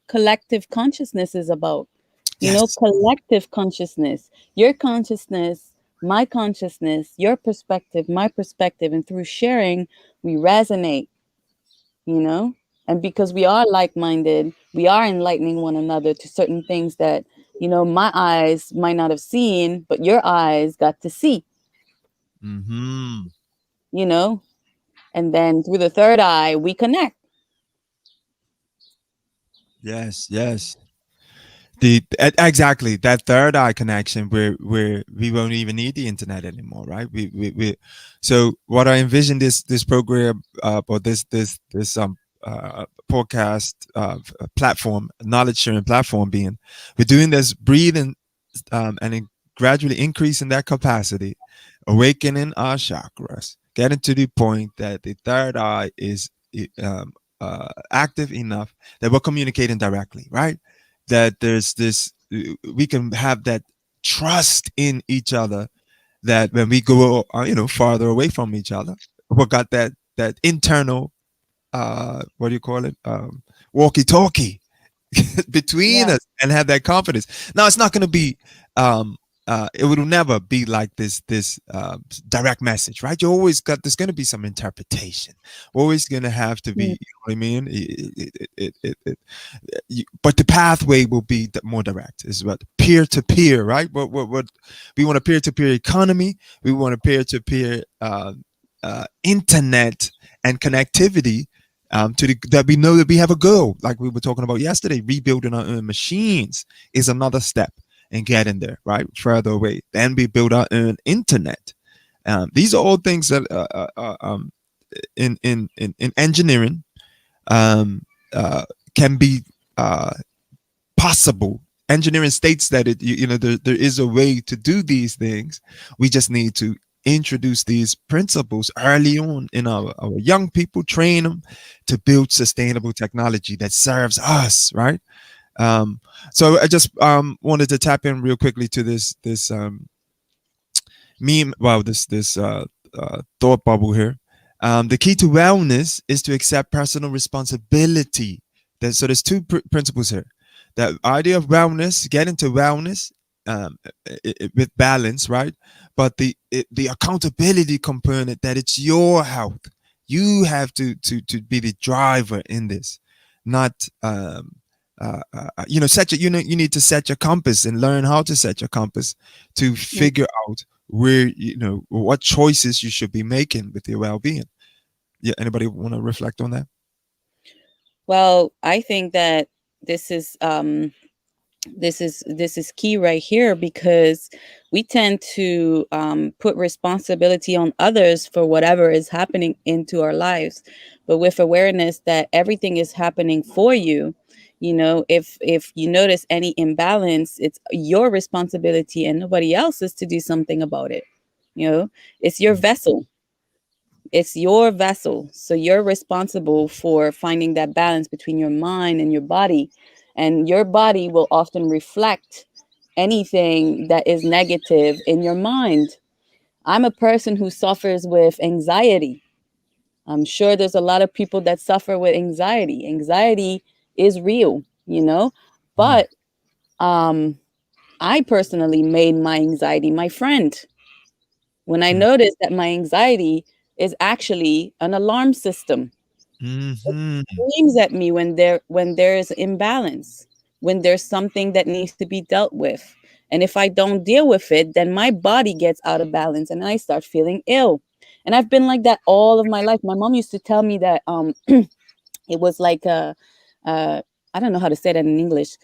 collective consciousness is about. You know, Yes. collective consciousness. Your consciousness, my consciousness, your perspective, my perspective, and through sharing, we resonate, you know? And because we are like-minded, we are enlightening one another to certain things that, you know, my eyes might not have seen, but your eyes got to see, Mm-hmm. you know? And then through the third eye, we connect. Yes. Yes. Exactly that third eye connection where we won't even need the internet anymore, right? We so what I envision this program or this podcast platform, knowledge sharing platform being, we're doing this breathing and gradually increasing that capacity, awakening our chakras, getting to the point that the third eye is active enough that we're communicating directly, right? That there's this, we can have that trust in each other, that when we go farther away from each other, we got that internal what do you call it, walkie talkie between Yeah. us, and have that confidence. Now, it's not going to be it will never be like this direct message, right? You always got, there's going to be some interpretation, always going to have to be, you know what I mean, but the pathway will be more direct. Is what peer-to-peer, right? What we want, a peer-to-peer economy, we want a peer-to-peer internet and connectivity, that we know that we have a goal, like we were talking about yesterday. Rebuilding our own machines is another step in getting there, right? Further away. Then we build our own internet. These are all things that in engineering can be possible. Engineering states that there is a way to do these things. We just need to introduce these principles early on in our young people, train them to build sustainable technology that serves us, right? So I just wanted to tap in real quickly to this meme, well, this thought bubble here. The key to wellness is to accept personal responsibility. So there's two principles here. That idea of wellness, get into wellness with balance, right? But the accountability component, that it's your health. You have to be the driver in this, not set your, you need to set your compass and learn how to set your compass to figure out where, what choices you should be making with your well-being. Yeah, anybody want to reflect on that? Well, I think that this is key right here, because we tend to put responsibility on others for whatever is happening into our lives, but with awareness that everything is happening for you. You know, if you notice any imbalance, it's your responsibility and nobody else's to do something about it. You know, it's your vessel. It's your vessel. So you're responsible for finding that balance between your mind and your body. And your body will often reflect anything that is negative in your mind. I'm a person who suffers with anxiety. I'm sure there's a lot of people that suffer with anxiety. Anxiety is real, you know, but I personally made my anxiety my friend. When I noticed that my anxiety is actually an alarm system. Mm-hmm. Screams at me when there is imbalance, when there's something that needs to be dealt with. And if I don't deal with it, then my body gets out of balance and I start feeling ill. And I've been like that all of my life. My mom used to tell me that it was like I don't know how to say that in English.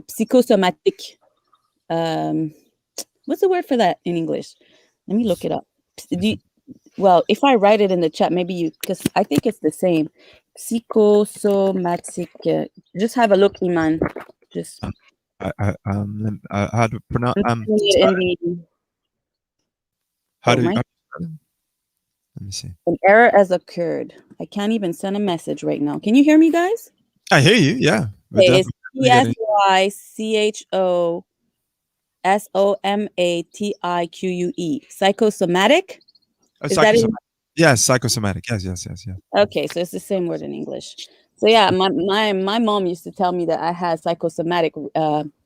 Psychosomatic. Um, what's the word for that in English? Let me look it up. Well, if I write it in the chat, maybe you, because I think it's the same. Psychosomatic. Just have a look, Iman. Just How to pronounce I'm putting it in the. how Oh, do you, my, let me see. an error has occurred. I can't even send a message right now. Can you hear me, guys? I hear you. Yeah, we're Okay, it's definitely getting. PSYCHOSOMATIQUE. Psychosomatic. Is that Psychosomatic. Yes, psychosomatic. Yes. Okay, so it's the same word in English. So yeah, my mom used to tell me that I had psychosomatic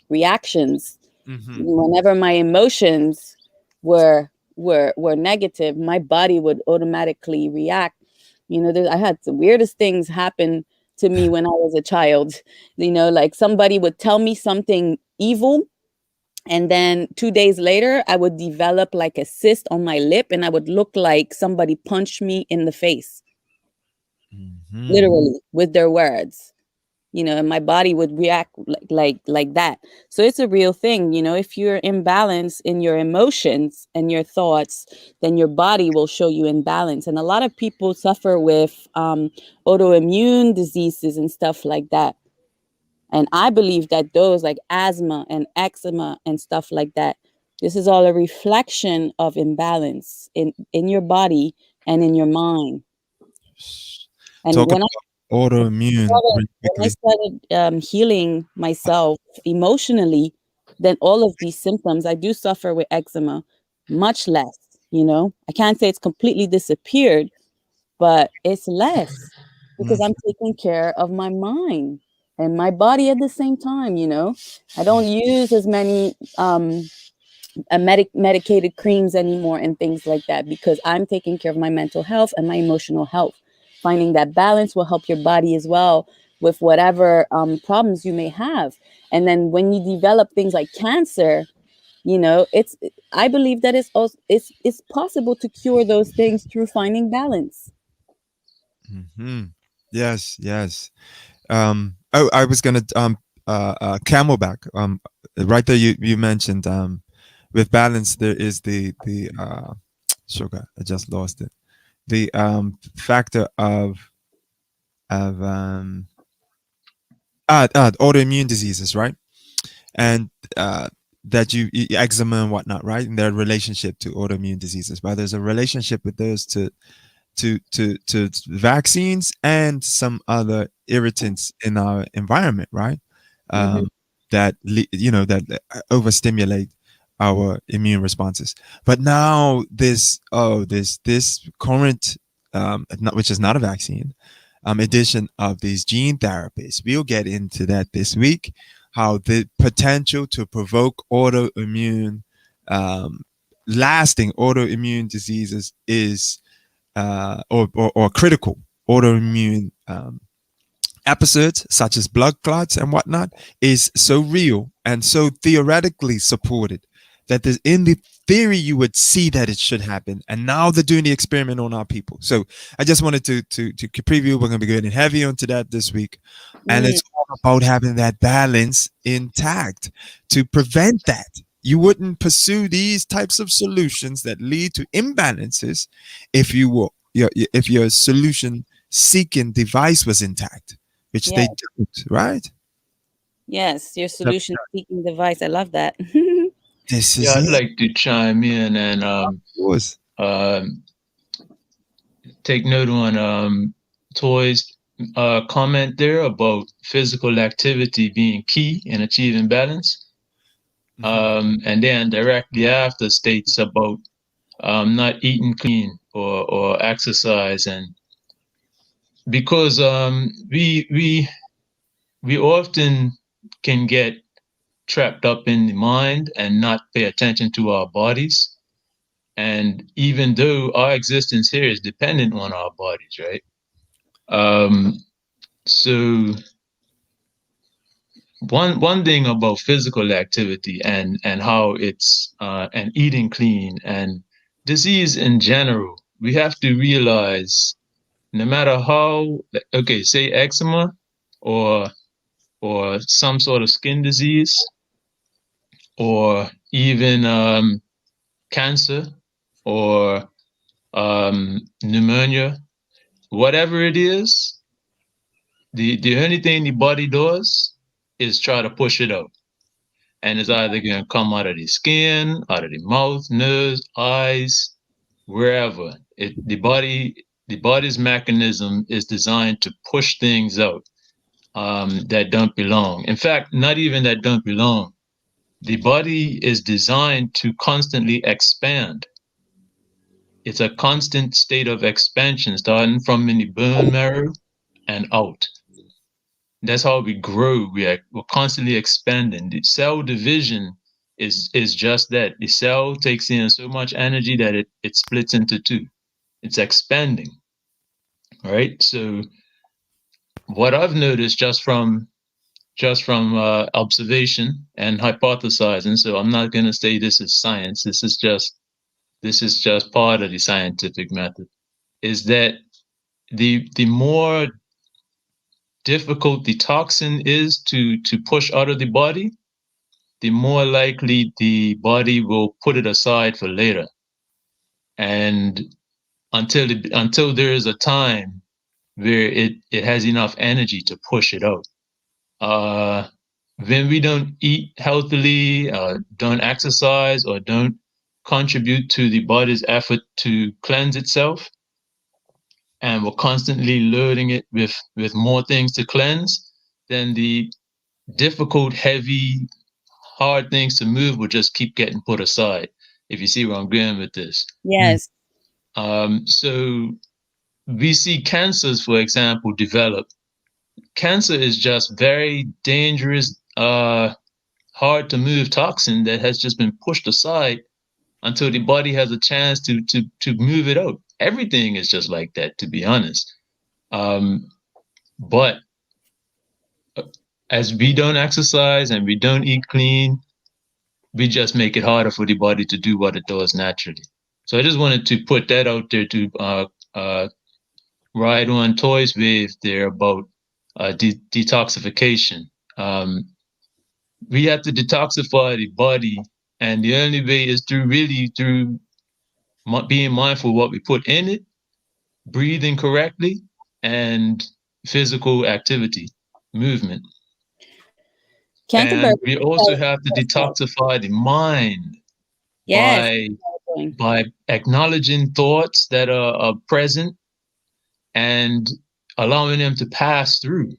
reactions Mm-hmm. whenever my emotions were negative. My body would automatically react. I had the weirdest things happen to me when I was a child. Like somebody would tell me something evil, and then 2 days later, I would develop like a cyst on my lip, and I would look like somebody punched me in the face, Mm-hmm. literally with their words. And my body would react like that. So it's a real thing. If you're imbalanced in your emotions and your thoughts, then your body will show you imbalance. And a lot of people suffer with autoimmune diseases and stuff like that. And I believe that those like asthma and eczema and stuff like that, this is all a reflection of imbalance in your body and in your mind. And Talk when about autoimmune really I quickly. started healing myself emotionally, then all of these symptoms, I do suffer with eczema, much less. I can't say it's completely disappeared, but it's less because Mm, I'm taking care of my mind and my body at the same time. I don't use as many medicated creams anymore and things like that, because I'm taking care of my mental health and my emotional health. Finding that balance will help your body as well with whatever problems you may have. And then when you develop things like cancer, it's I believe that it's possible to cure those things through finding balance. mm-hmm. Yes. I was gonna Camelback. Right there, you mentioned with balance there is the sugar. I just lost it. The factor of autoimmune diseases, right? And that eczema and whatnot, right? And their relationship to autoimmune diseases. But there's a relationship with those to vaccines and some other irritants in our environment, right? Hmm. Um, that overstimulate our immune responses. But now this current which is not a vaccine edition of these gene therapies. We'll get into that this week. How the potential to provoke autoimmune, lasting autoimmune diseases is or critical autoimmune episodes such as blood clots and whatnot is so real and so theoretically supported that there's in the theory you would see that it should happen, and now they're doing the experiment on our people. So I just wanted to preview. We're going to be getting heavy onto that this week, and Mm, it's all about having that balance intact to prevent that. You wouldn't pursue these types of solutions that lead to imbalances if you were if your solution seeking device was intact, which yeah. they don't, right? Yes, your Of solution seeking device. I love that. This Yeah, is I'd it. like to chime in and Of course. um, take note on Toy's comment there about physical activity being key in achieving balance. Mhm. And then directly after states about not eating clean or exercise, and because we often can get trapped up in the mind and not pay attention to our bodies. And even though our existence here is dependent on our bodies, right? Um, so one thing about physical activity and how it's and eating clean and disease in general, we have to realize no matter how, okay, say eczema or some sort of skin disease or even cancer or pneumonia, whatever it is, the only thing the body does is try to push it out. And it's either going to come out of the skin, out of the mouth, nose, eyes, wherever. The body's mechanism is designed to push things out that don't belong. In fact, not even that don't belong. The body is designed to constantly expand. it's a constant state of expansion, starting from in the bone marrow and out. That's how we grow. We're constantly expanding. The cell division is just that. The cell takes in so much energy that it splits into two. It's expanding. All right. So what I've noticed just from observation and hypothesizing. So I'm not going to say this is science. This is just part of the scientific method. Is that the more difficult the toxin is to push out of the body, the more likely the body will put it aside for later. And until there is a time where it has enough energy to push it out. When we don't eat healthily, don't exercise, or don't contribute to the body's effort to cleanse itself, and we're constantly loading it with more things to cleanse, then the difficult, heavy, hard things to move will just keep getting put aside, if you see where I'm going with this. Yes. So we see cancers, for example, develop. Cancer is just very dangerous, hard to move toxin that has just been pushed aside until the body has a chance to move it out. Everything is just like that, to be honest. But as we don't exercise and we don't eat clean, we just make it harder for the body to do what it does naturally. So I just wanted to put that out there to ride on Toy's wave there about detoxification. We have to detoxify the body, and the only way is through being mindful of what we put in it, breathing correctly, and physical activity, movement. And we also have to detoxify the mind by acknowledging thoughts that are present and allowing them to pass through.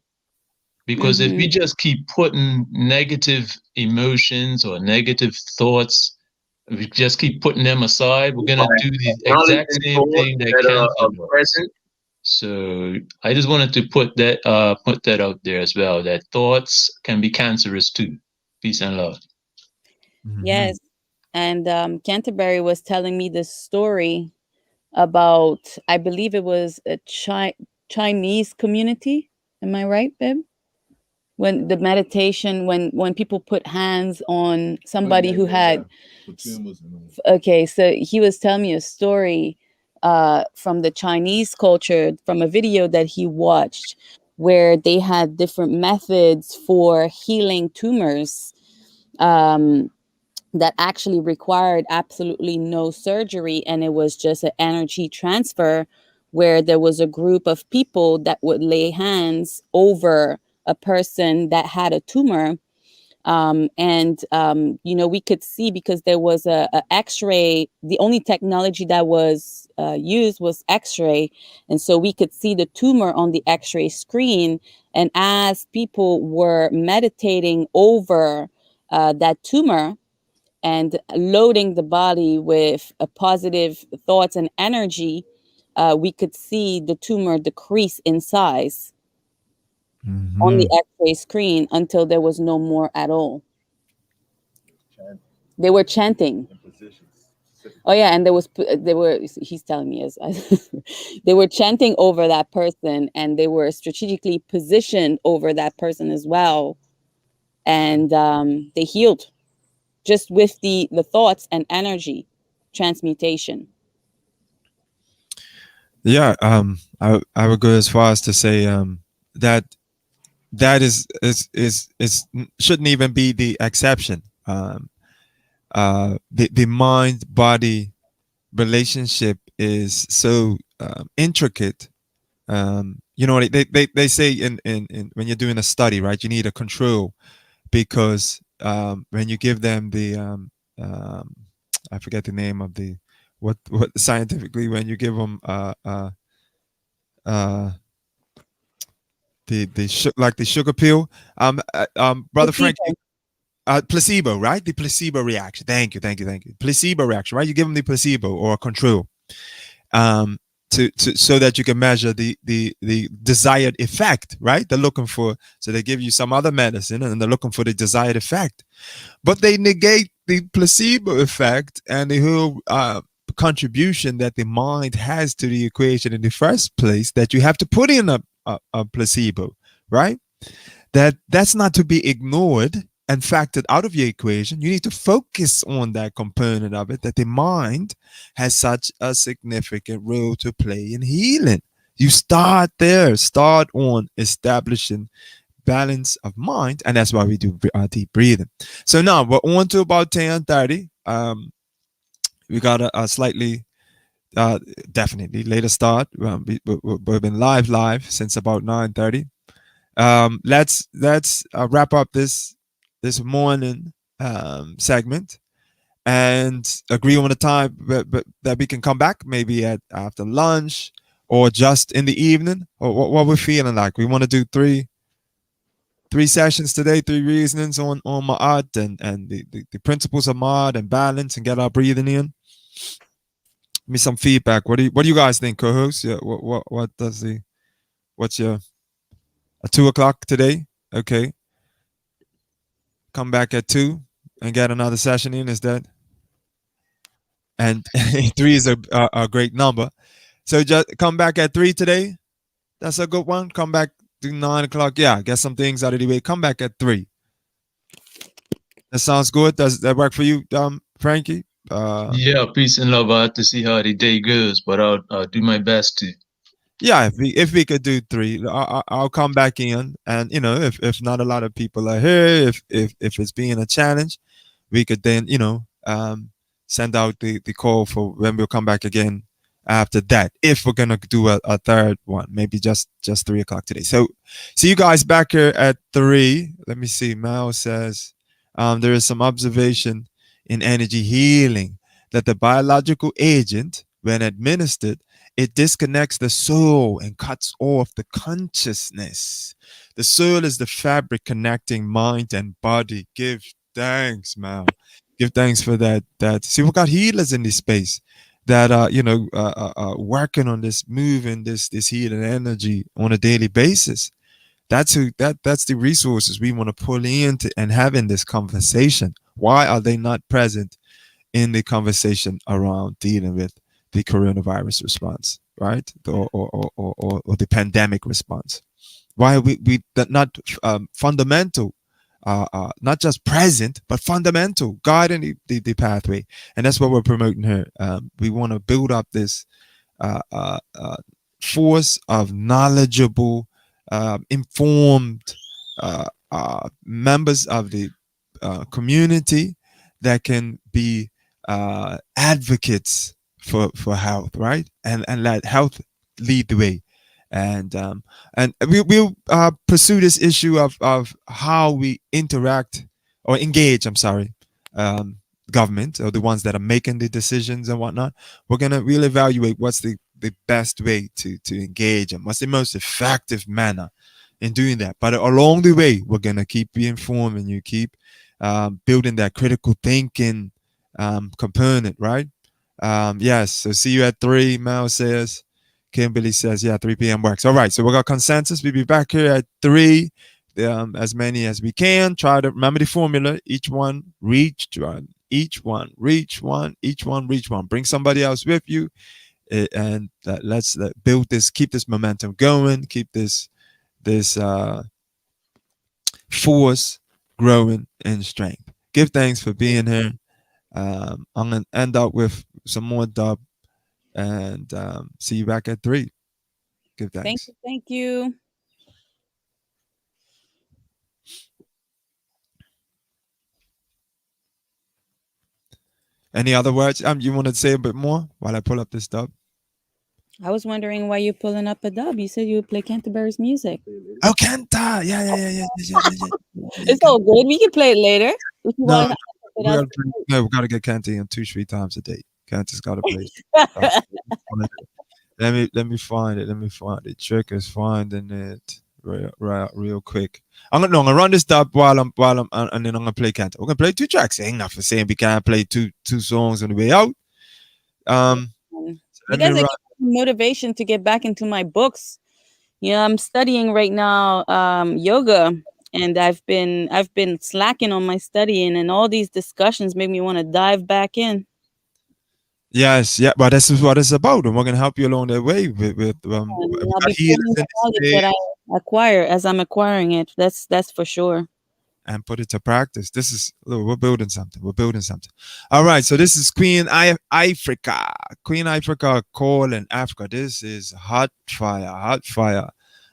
Because if we just keep putting negative emotions or negative thoughts, we just keep putting them aside, we're going to do the exact same thing that cancer does. So I just wanted to put that out there as well, that thoughts can be cancerous too. Peace and love. Yes. And Canterbury was telling me this story about, I believe it was a Chinese community. Am I right, babe? When the meditation, when people put hands on somebody who had, okay, so he was telling me a story from the Chinese culture, from a video that he watched, where they had different methods for healing tumors that actually required absolutely no surgery, and it was just an energy transfer, where there was a group of people that would lay hands over a person that had a tumor. We could see, because there was a X-ray, the only technology that was used was X-ray. And so we could see the tumor on the X-ray screen. And as people were meditating over that tumor and loading the body with positive thoughts and energy, we could see the tumor decrease in size on the X-ray screen until there was no more at all. They were chanting. Oh yeah, and he's telling me they were chanting over that person, and they were strategically positioned over that person as well. And they healed just with the thoughts and energy transmutation. Yeah, I would go as far as to say that is shouldn't even be the exception. The mind body relationship is so intricate. They say in when you're doing a study, right, you need a control, because when you give them the I forget the name of the what scientifically, when you give them the sugar pill, brother Frank, placebo, right? The placebo reaction. Thank you. Placebo reaction, right? You give them the placebo or control. So that you can measure the desired effect, right? They're looking for, so they give you some other medicine and they're looking for the desired effect, but they negate the placebo effect and the whole contribution that the mind has to the equation in the first place, that you have to put in a placebo, right? That's not to be ignored and factored out of your equation. You need to focus on that component of it, that the mind has such a significant role to play in healing. You start there, start on establishing balance of mind, and that's why we do deep breathing. So now we're on to about 10:30. We got a slightly definitely later start. We've been live since about 9:30. Let's wrap up this morning segment and agree on a time that we can come back, maybe after lunch or just in the evening, or what we're feeling like. We want to do three sessions today, 3 reasonings on Ma'at and the principles of Ma'at and balance, and get our breathing in. Give me some feedback. What do you guys think, co-host? Yeah, what's your 2 o'clock today? Okay. Come back at 2 and get another session in. Is that? And 3 is a great number. So just come back at 3 today. That's a good one. Come back to 9 o'clock. Yeah, get some things out of the way. Come back at 3. That sounds good. Does that work for you, Frankie? Yeah, peace and love. I have to see how the day goes, but I'll do my best to. Yeah, if we could do 3, I'll come back in, and if not a lot of people are here, if it's being a challenge, we could then send out the call for when we'll come back again after that, if we're gonna do a third one, maybe just 3 o'clock today. So see you guys back here at 3. Let me see. Mao says there is some observation in energy healing that the biological agent, when administered, it disconnects the soul and cuts off the consciousness. The soul is the fabric connecting mind and body. Give thanks, man. Give thanks for that. See, we got healers in this space that are working on this, moving this healing energy on a daily basis. That's the resources we want to pull into and have in this conversation. Why are they not present in the conversation around dealing with the coronavirus response, right? Or the pandemic response? Why are we not fundamental, not just present, but fundamental, guiding the pathway? And that's what we're promoting here. We want to build up this force of knowledgeable, informed members of the community that can be advocates for health, right? And let health lead the way. And we'll pursue this issue of how we interact or engage, government, or the ones that are making the decisions and whatnot. We're going to really evaluate what's the best way to engage and what's the most effective manner in doing that. But along the way, we're going to keep reinforming you, keep building that critical thinking component, right? Yes, so see you at 3, Mao says. Kimberly says, yeah, 3 p.m. works. All right, so we got consensus. We'll be back here at 3, as many as we can. Try to remember the formula. Each one, reach one. Each one, reach one. Each one, reach one. Bring somebody else with you. And let's build this, keep this momentum going, keep this force growing in strength. Give thanks for being here. I'm going to end up with some more dub. And see you back at 3. Give thanks. Thank you. Any other words? You want to say a bit more while I pull up this dub? I was wondering why you're pulling up a dub. You said you would play Canterbury's music. Oh, Canter. Yeah. It's all good. We can play it later. If you want we got to get Canter in 2-3 times a day. Canter's got to play. Let me find it. The trick is finding it real quick. I'm gonna run this dub while I'm and then I'm gonna play Canter. We're gonna play 2 tracks. Ain't nothing saying we can't play two songs on the way out. So You let me guys are run. giving me motivation to get back into my books. You know, I'm studying right now yoga, and I've been slacking on my studying, and all these discussions make me want to dive back in. Yes, yeah, but this is what it's about, and we're gonna help you along the way with we I'll got be healers putting in the this knowledge space that I acquire as I'm acquiring it. That's for sure. and put it to practice. This is look, we're building something. We're building something. All right, so this is Africa. Queen Africa calling Africa. This is hot fire,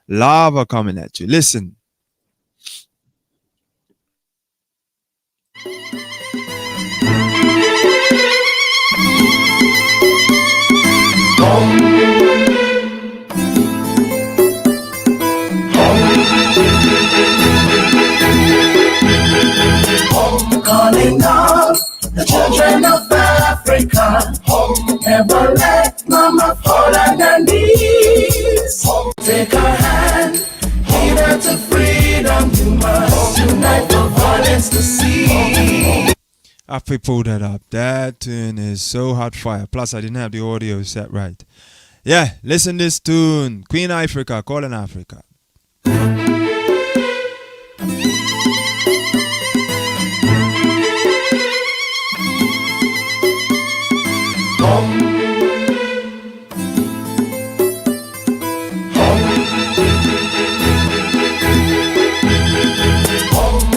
lava coming at you. Listen. Calling all the children of Africa. Never let mama fall on her knees. Take her hand, lead her to freedom. You must unite the violence to see. I pulled that up. That tune is so hot fire. Plus, I didn't have the audio set right. Yeah, listen this tune. Queen Africa, calling Africa.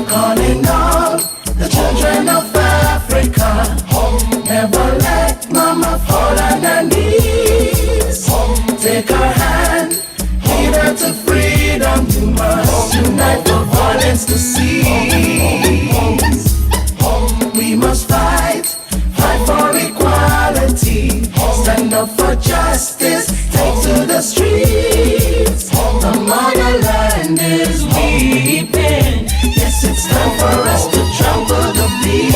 Calling all the children of Africa. Never let mama fall on her knees. Take her hand, lead her to freedom. You must unite the violence to cease. We must fight for equality. Stand up for justice, take to the streets. The motherland is weeping. Yes, it's time for us to trample the beast.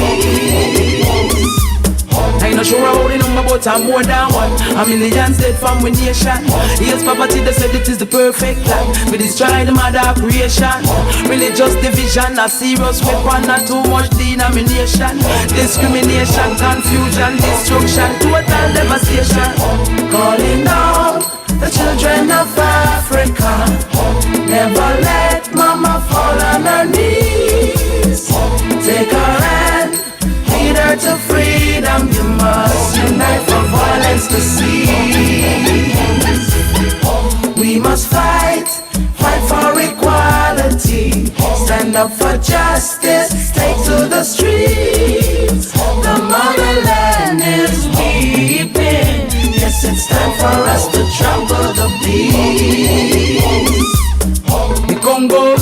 I ain't not sure how the number, but I'm more than one. A million dead from we nation. Yes, poverty, they said it is the perfect plan. We destroy the mother creation. Religious division, a serious weapon, not too much denomination. Discrimination, confusion, destruction, total devastation. Calling all the children of Africa. Never let mama fall on her knees. Take her hand, lead her to freedom. You must unite for violence to cease. We must fight for equality. Stand up for justice, take to the streets. The motherland is weeping. Yes, it's time for us to trample the beast. The Congo,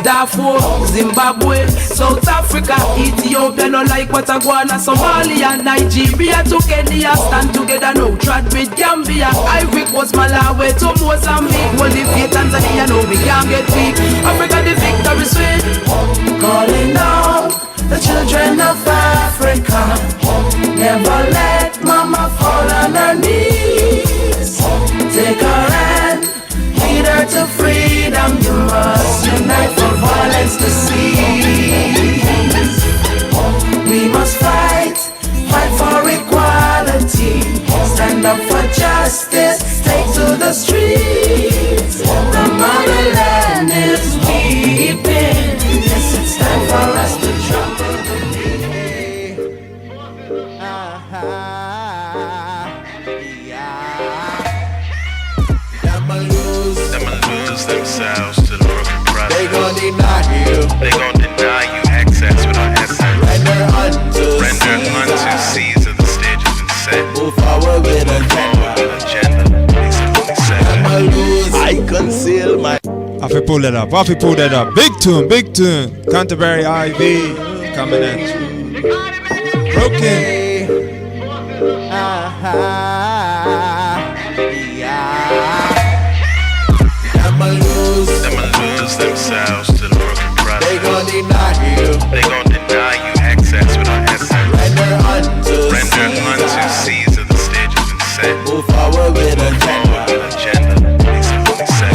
Darfur, Zimbabwe, South Africa, Ethiopia, no like Guatemala, Somalia, Nigeria to Kenya, stand together now, trad with Gambia, Ivory Coast, Malawi to Mozambique, only feet Tanzania, no we can't get weak, Africa the victory sweet. Calling all the children of Africa, never let mama fall on her knees. Take her hand, lead her to freedom. You must unite for violence to cease. We must fight for equality. Stand up for justice, take to the streets. The motherland is weeping. Yes, it's time for us to trample the Lose themselves to the broken process. They gon' deny you. They gon' deny you access without essence. Render unto Caesar. The stage has been set. Move forward with Agenda. Basically set. I conceal my. I pull that up. I pull that up. Big tune. Canterbury IV coming at you. Broken. Lose themselves to the broken process. They gon' deny you. They gon' deny you access without essence. Render unto Caesar. The stage has been set. Move forward with Agenda. Basically set.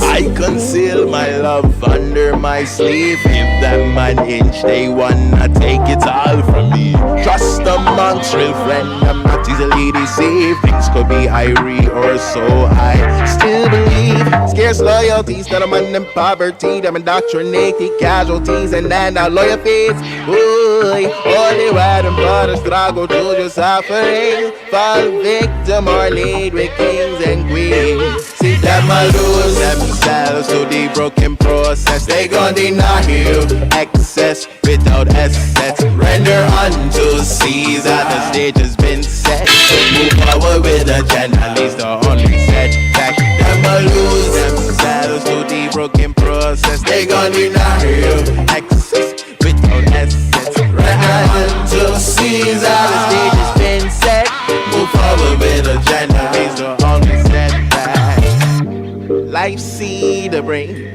I conceal my love under my sleeve. Give them an inch, they wanna take it all from me. Trust amongst real friend, I'm not easily deceived. Things could be irie or so I still believe. Scarce loyalties that I'm in poverty. Them indoctrinated casualties and then our lawyer fees. Boy, only while them brothers struggle to just suffering. Fall victim or lead with kings and queens. See them a lose themselves to the broken process. They gon' deny you excess without assets. Render unto Caesar, the stage has been set. Move forward with agenda, at least the only setback. Them a lose themselves to the broken process. They gon' deny you access without assets. Render unto Caesar, the stage has been set. Move forward with agenda, at least the only setback. Life see the brain,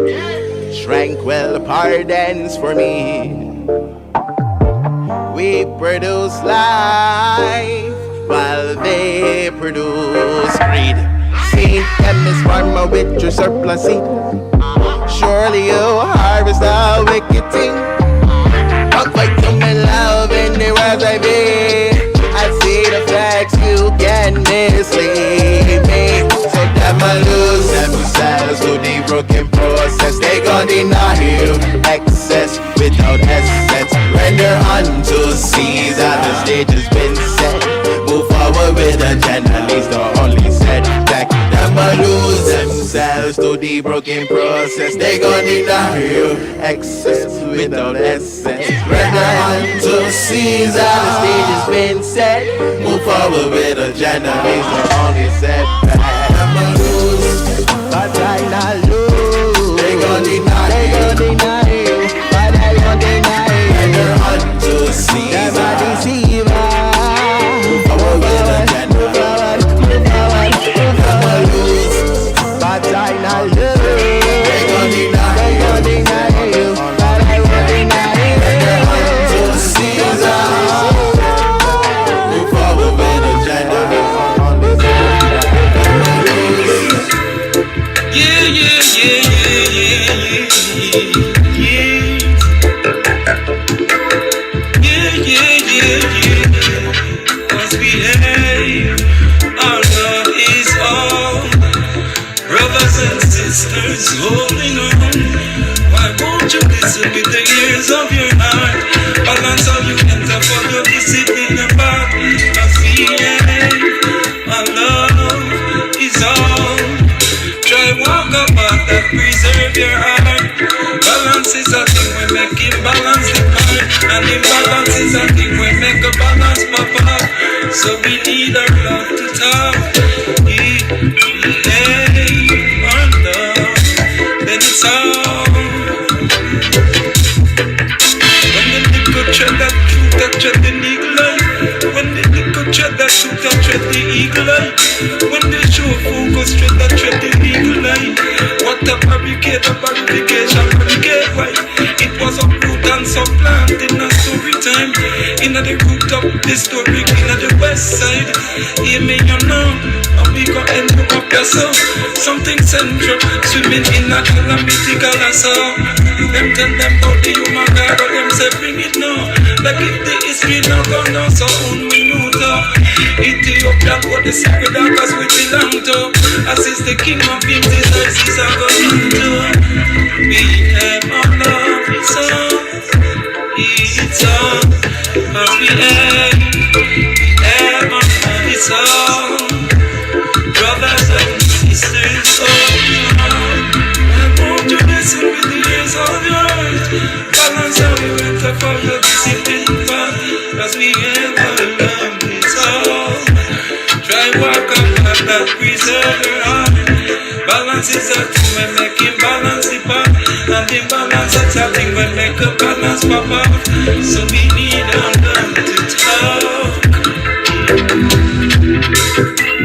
tranquil pardons for me. We produce life while they produce greed. See them as farmer with your surplus seed. Surely you harvest a wicked thing. Don't fight to me love in the words I be. I see the facts, you can mislead me. So them a lose themselves to the broken process. They gon' deny you excess without assets. Render unto Caesar, the stage has been set. Move forward with agenda, at least the only setback. Them a lose themselves to the broken process. They gon' deny you access without assets. Render unto Caesar, the stage has been set. Move forward with agenda, at least the only setback. Them a lose, but I not lose. They gon' deny you, but I gon' deny you. Render unto Caesar, them a deceiver. Move forward with agenda, move forward. Them a lose, but I not lose. They gon' deny you, but I gon' deny you. Render unto Caesar. Move forward with agenda, only setback. Yeah, yeah, yeah, yeah, yeah, yeah, yeah, yeah, yeah, yeah. Cause we have our love is all. Brothers and sisters holding on. Why won't you listen with the ears of your heart? Balance how you enter for your discipline and back. Cause we have our love is all. Try walk a path that preserve your heart. Balance is a thing we make imbalance the mind. And imbalance is a thing we make a balance pop up. So we need our love to talk. Hey, our love, then it's all. When the little tread that truth that tread the eagle eye. When the little tread that truth that tread the eagle eye. When they show focus tread that tread the eagle eye. What a barricade, a barrification, barricade, why? It was a root and supplant in a story time. In the rooftop, the story in the west side. Hear me, you know, and we gon' end up yourself. Something central, swimming in a calamitical assault. Them tell them about the human God, but them say bring it now. Like if the history now gone down, so on we know talk. Ethiopia, what the secret cause we belong to. As is the king of kings, his eyes is our going to. We have our love, it's all. It's all. Cause we have our love, it's all. Brothers and sisters, oh God. I want you to listen with the ears of your heart. Balance how we went for your discipline path. Cause we have our love, it's all. Try walk up path that preserve your heart. Balance is a thing we make imbalance the path. And imbalance is a thing we make a balance pop up. So we need our love to talk.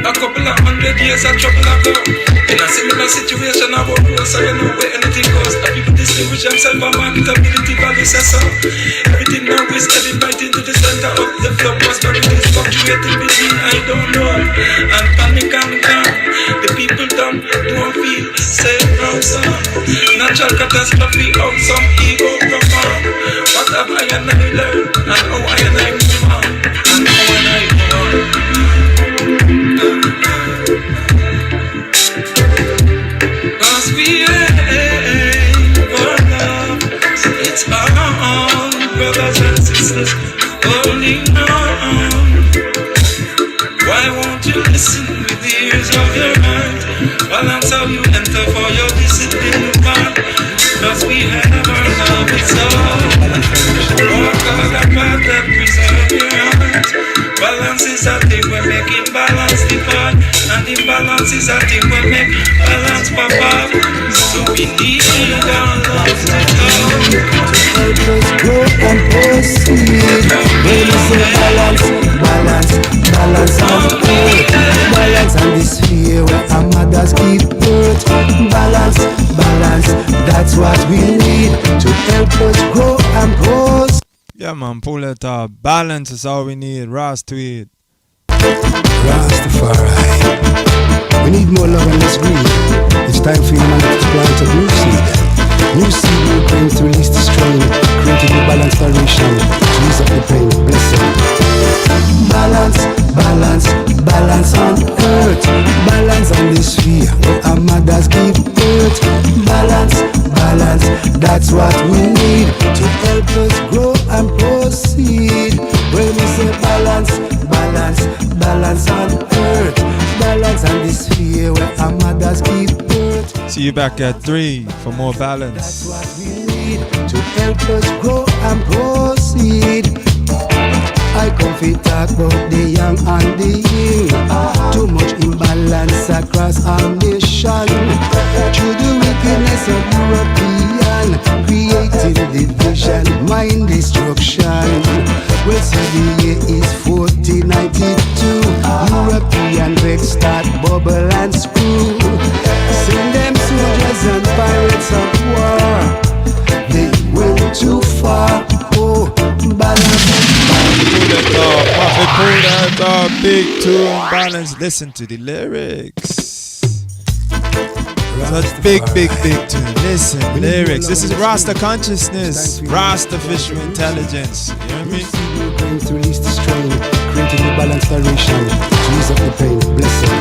A couple of 100 years of trouble ago. In a similar situation, I won't go, so you know where anything goes. And people distinguish themselves by marketability, value, so everything now is heading right into the center of the flow. Prosperity is fluctuating between I don't know and panic and calm. The people don't feel safe now, so natural catastrophe of some ego perform. What have I and I learned, and how I and I move on, and how and I go on. Cause we ain't for love, it's on, brothers and sisters, holding on. Why won't you listen with the ears of your heart? Balance how you enter for your discipline part. Cause we have our love, it's all. Walk on the path that preserve your heart. Balance is a thing we make imbalance depart. And imbalance is a thing we make balance pop up. So we need our love to come. Help us grow and proceed. When you say balance, balance, balance on earth. Balance on this sphere where our mothers give birth. Balance, balance, that's what we need to help us grow and proceed. Yeah, man, pull it up. Balance is all we need. Ras tweet. Rastafari. We need more love and less greed. It's time for humanity to plant a new seed. New seed will claim to release the strain, creating new balance variation, to ease up the pain, blessing. Balance, balance, balance on earth. Balance on this sphere where our mothers give birth. Balance, balance, that's what we need to help us grow and proceed. When we say balance, balance, balance on earth. Balance on this sphere where our mothers give birth. See you back at 3 for more balance. That's what we need to help us grow and proceed. I come to talk about the young and the young. Too much imbalance across our nation. Through the wickedness of European, creating division, mind destruction. Well, see the year is 1492. European vex start bubble and screw. Send them soldiers and pirates of war. They went too far. Oh, balance. Pull it up, Prophet, pull that up. Big tune, balance. Listen to the lyrics. Such big tune. Listen, lyrics. This is Rasta consciousness, Rasta-ficial intelligence. You know what I mean? Going to release the strain, creating new balance variation, to ease up the pain, blessing.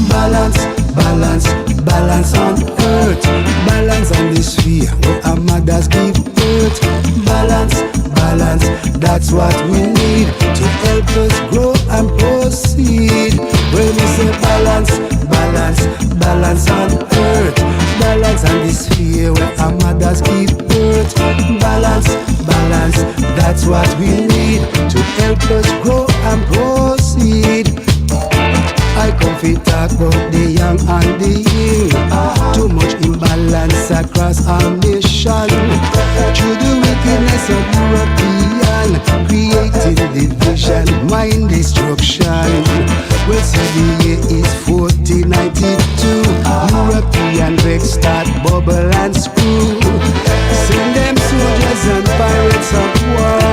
Balance, balance, balance on earth. Balance on this sphere where our mothers give birth. Balance, balance, that's what we need to help us grow and proceed. When we say balance, balance, balance on earth. Balance on this sphere where our mothers give birth. Balance, balance, that's what we need to help us grow and proceed. I come to talk about the young and the young. Too much imbalance across our nation. Through the wickedness of European, creating division, mind destruction. Well, see the year is 1492. European vex start bubble and screw. Send them soldiers and pirates of war.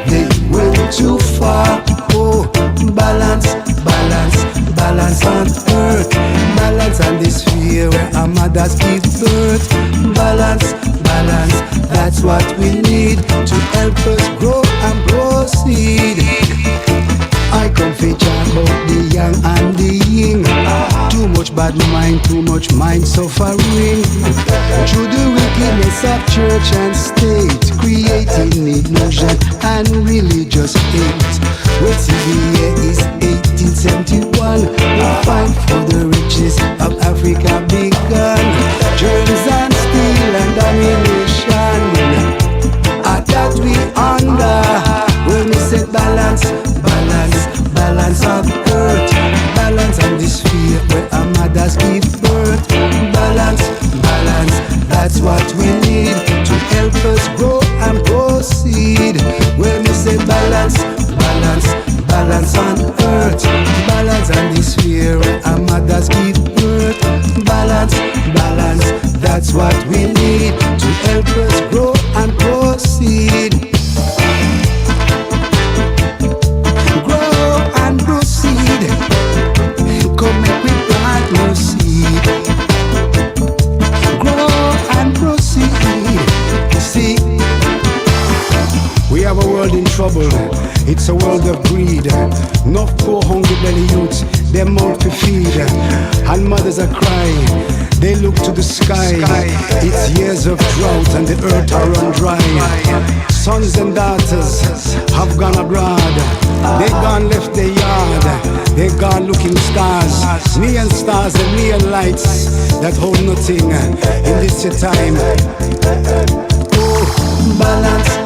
They went too far. Oh, balance, balance, balance on earth. Balance on this sphere where our mothers give birth. Balance, balance, that's what we need to help us grow and proceed. I come to talk about the young and the young. Too much bad mind, too much mind suffering. Through the wickedness of church and state, creating illusion and religious hate. Well, see the year is 1871. The fight for the riches of Africa began. Germs and steel and domination. At that we under. When we say balance, balance, balance of earth. Balance on this sphere where our mothers give birth. Balance, balance, that's what we need to help us grow and proceed. When we say balance, balance, balance on earth. Balance on this sphere where our mothers give birth. Balance, balance, that's trouble. It's a world of greed. Enough poor hungry belly youths, their mouth to feed. And mothers are crying, they look to the sky. It's years of drought and the earth are run dry. Sons and daughters have gone abroad. They gone left their yard. They gone looking stars. Neon stars and neon lights that hold nothing in this your time. Oh, balance.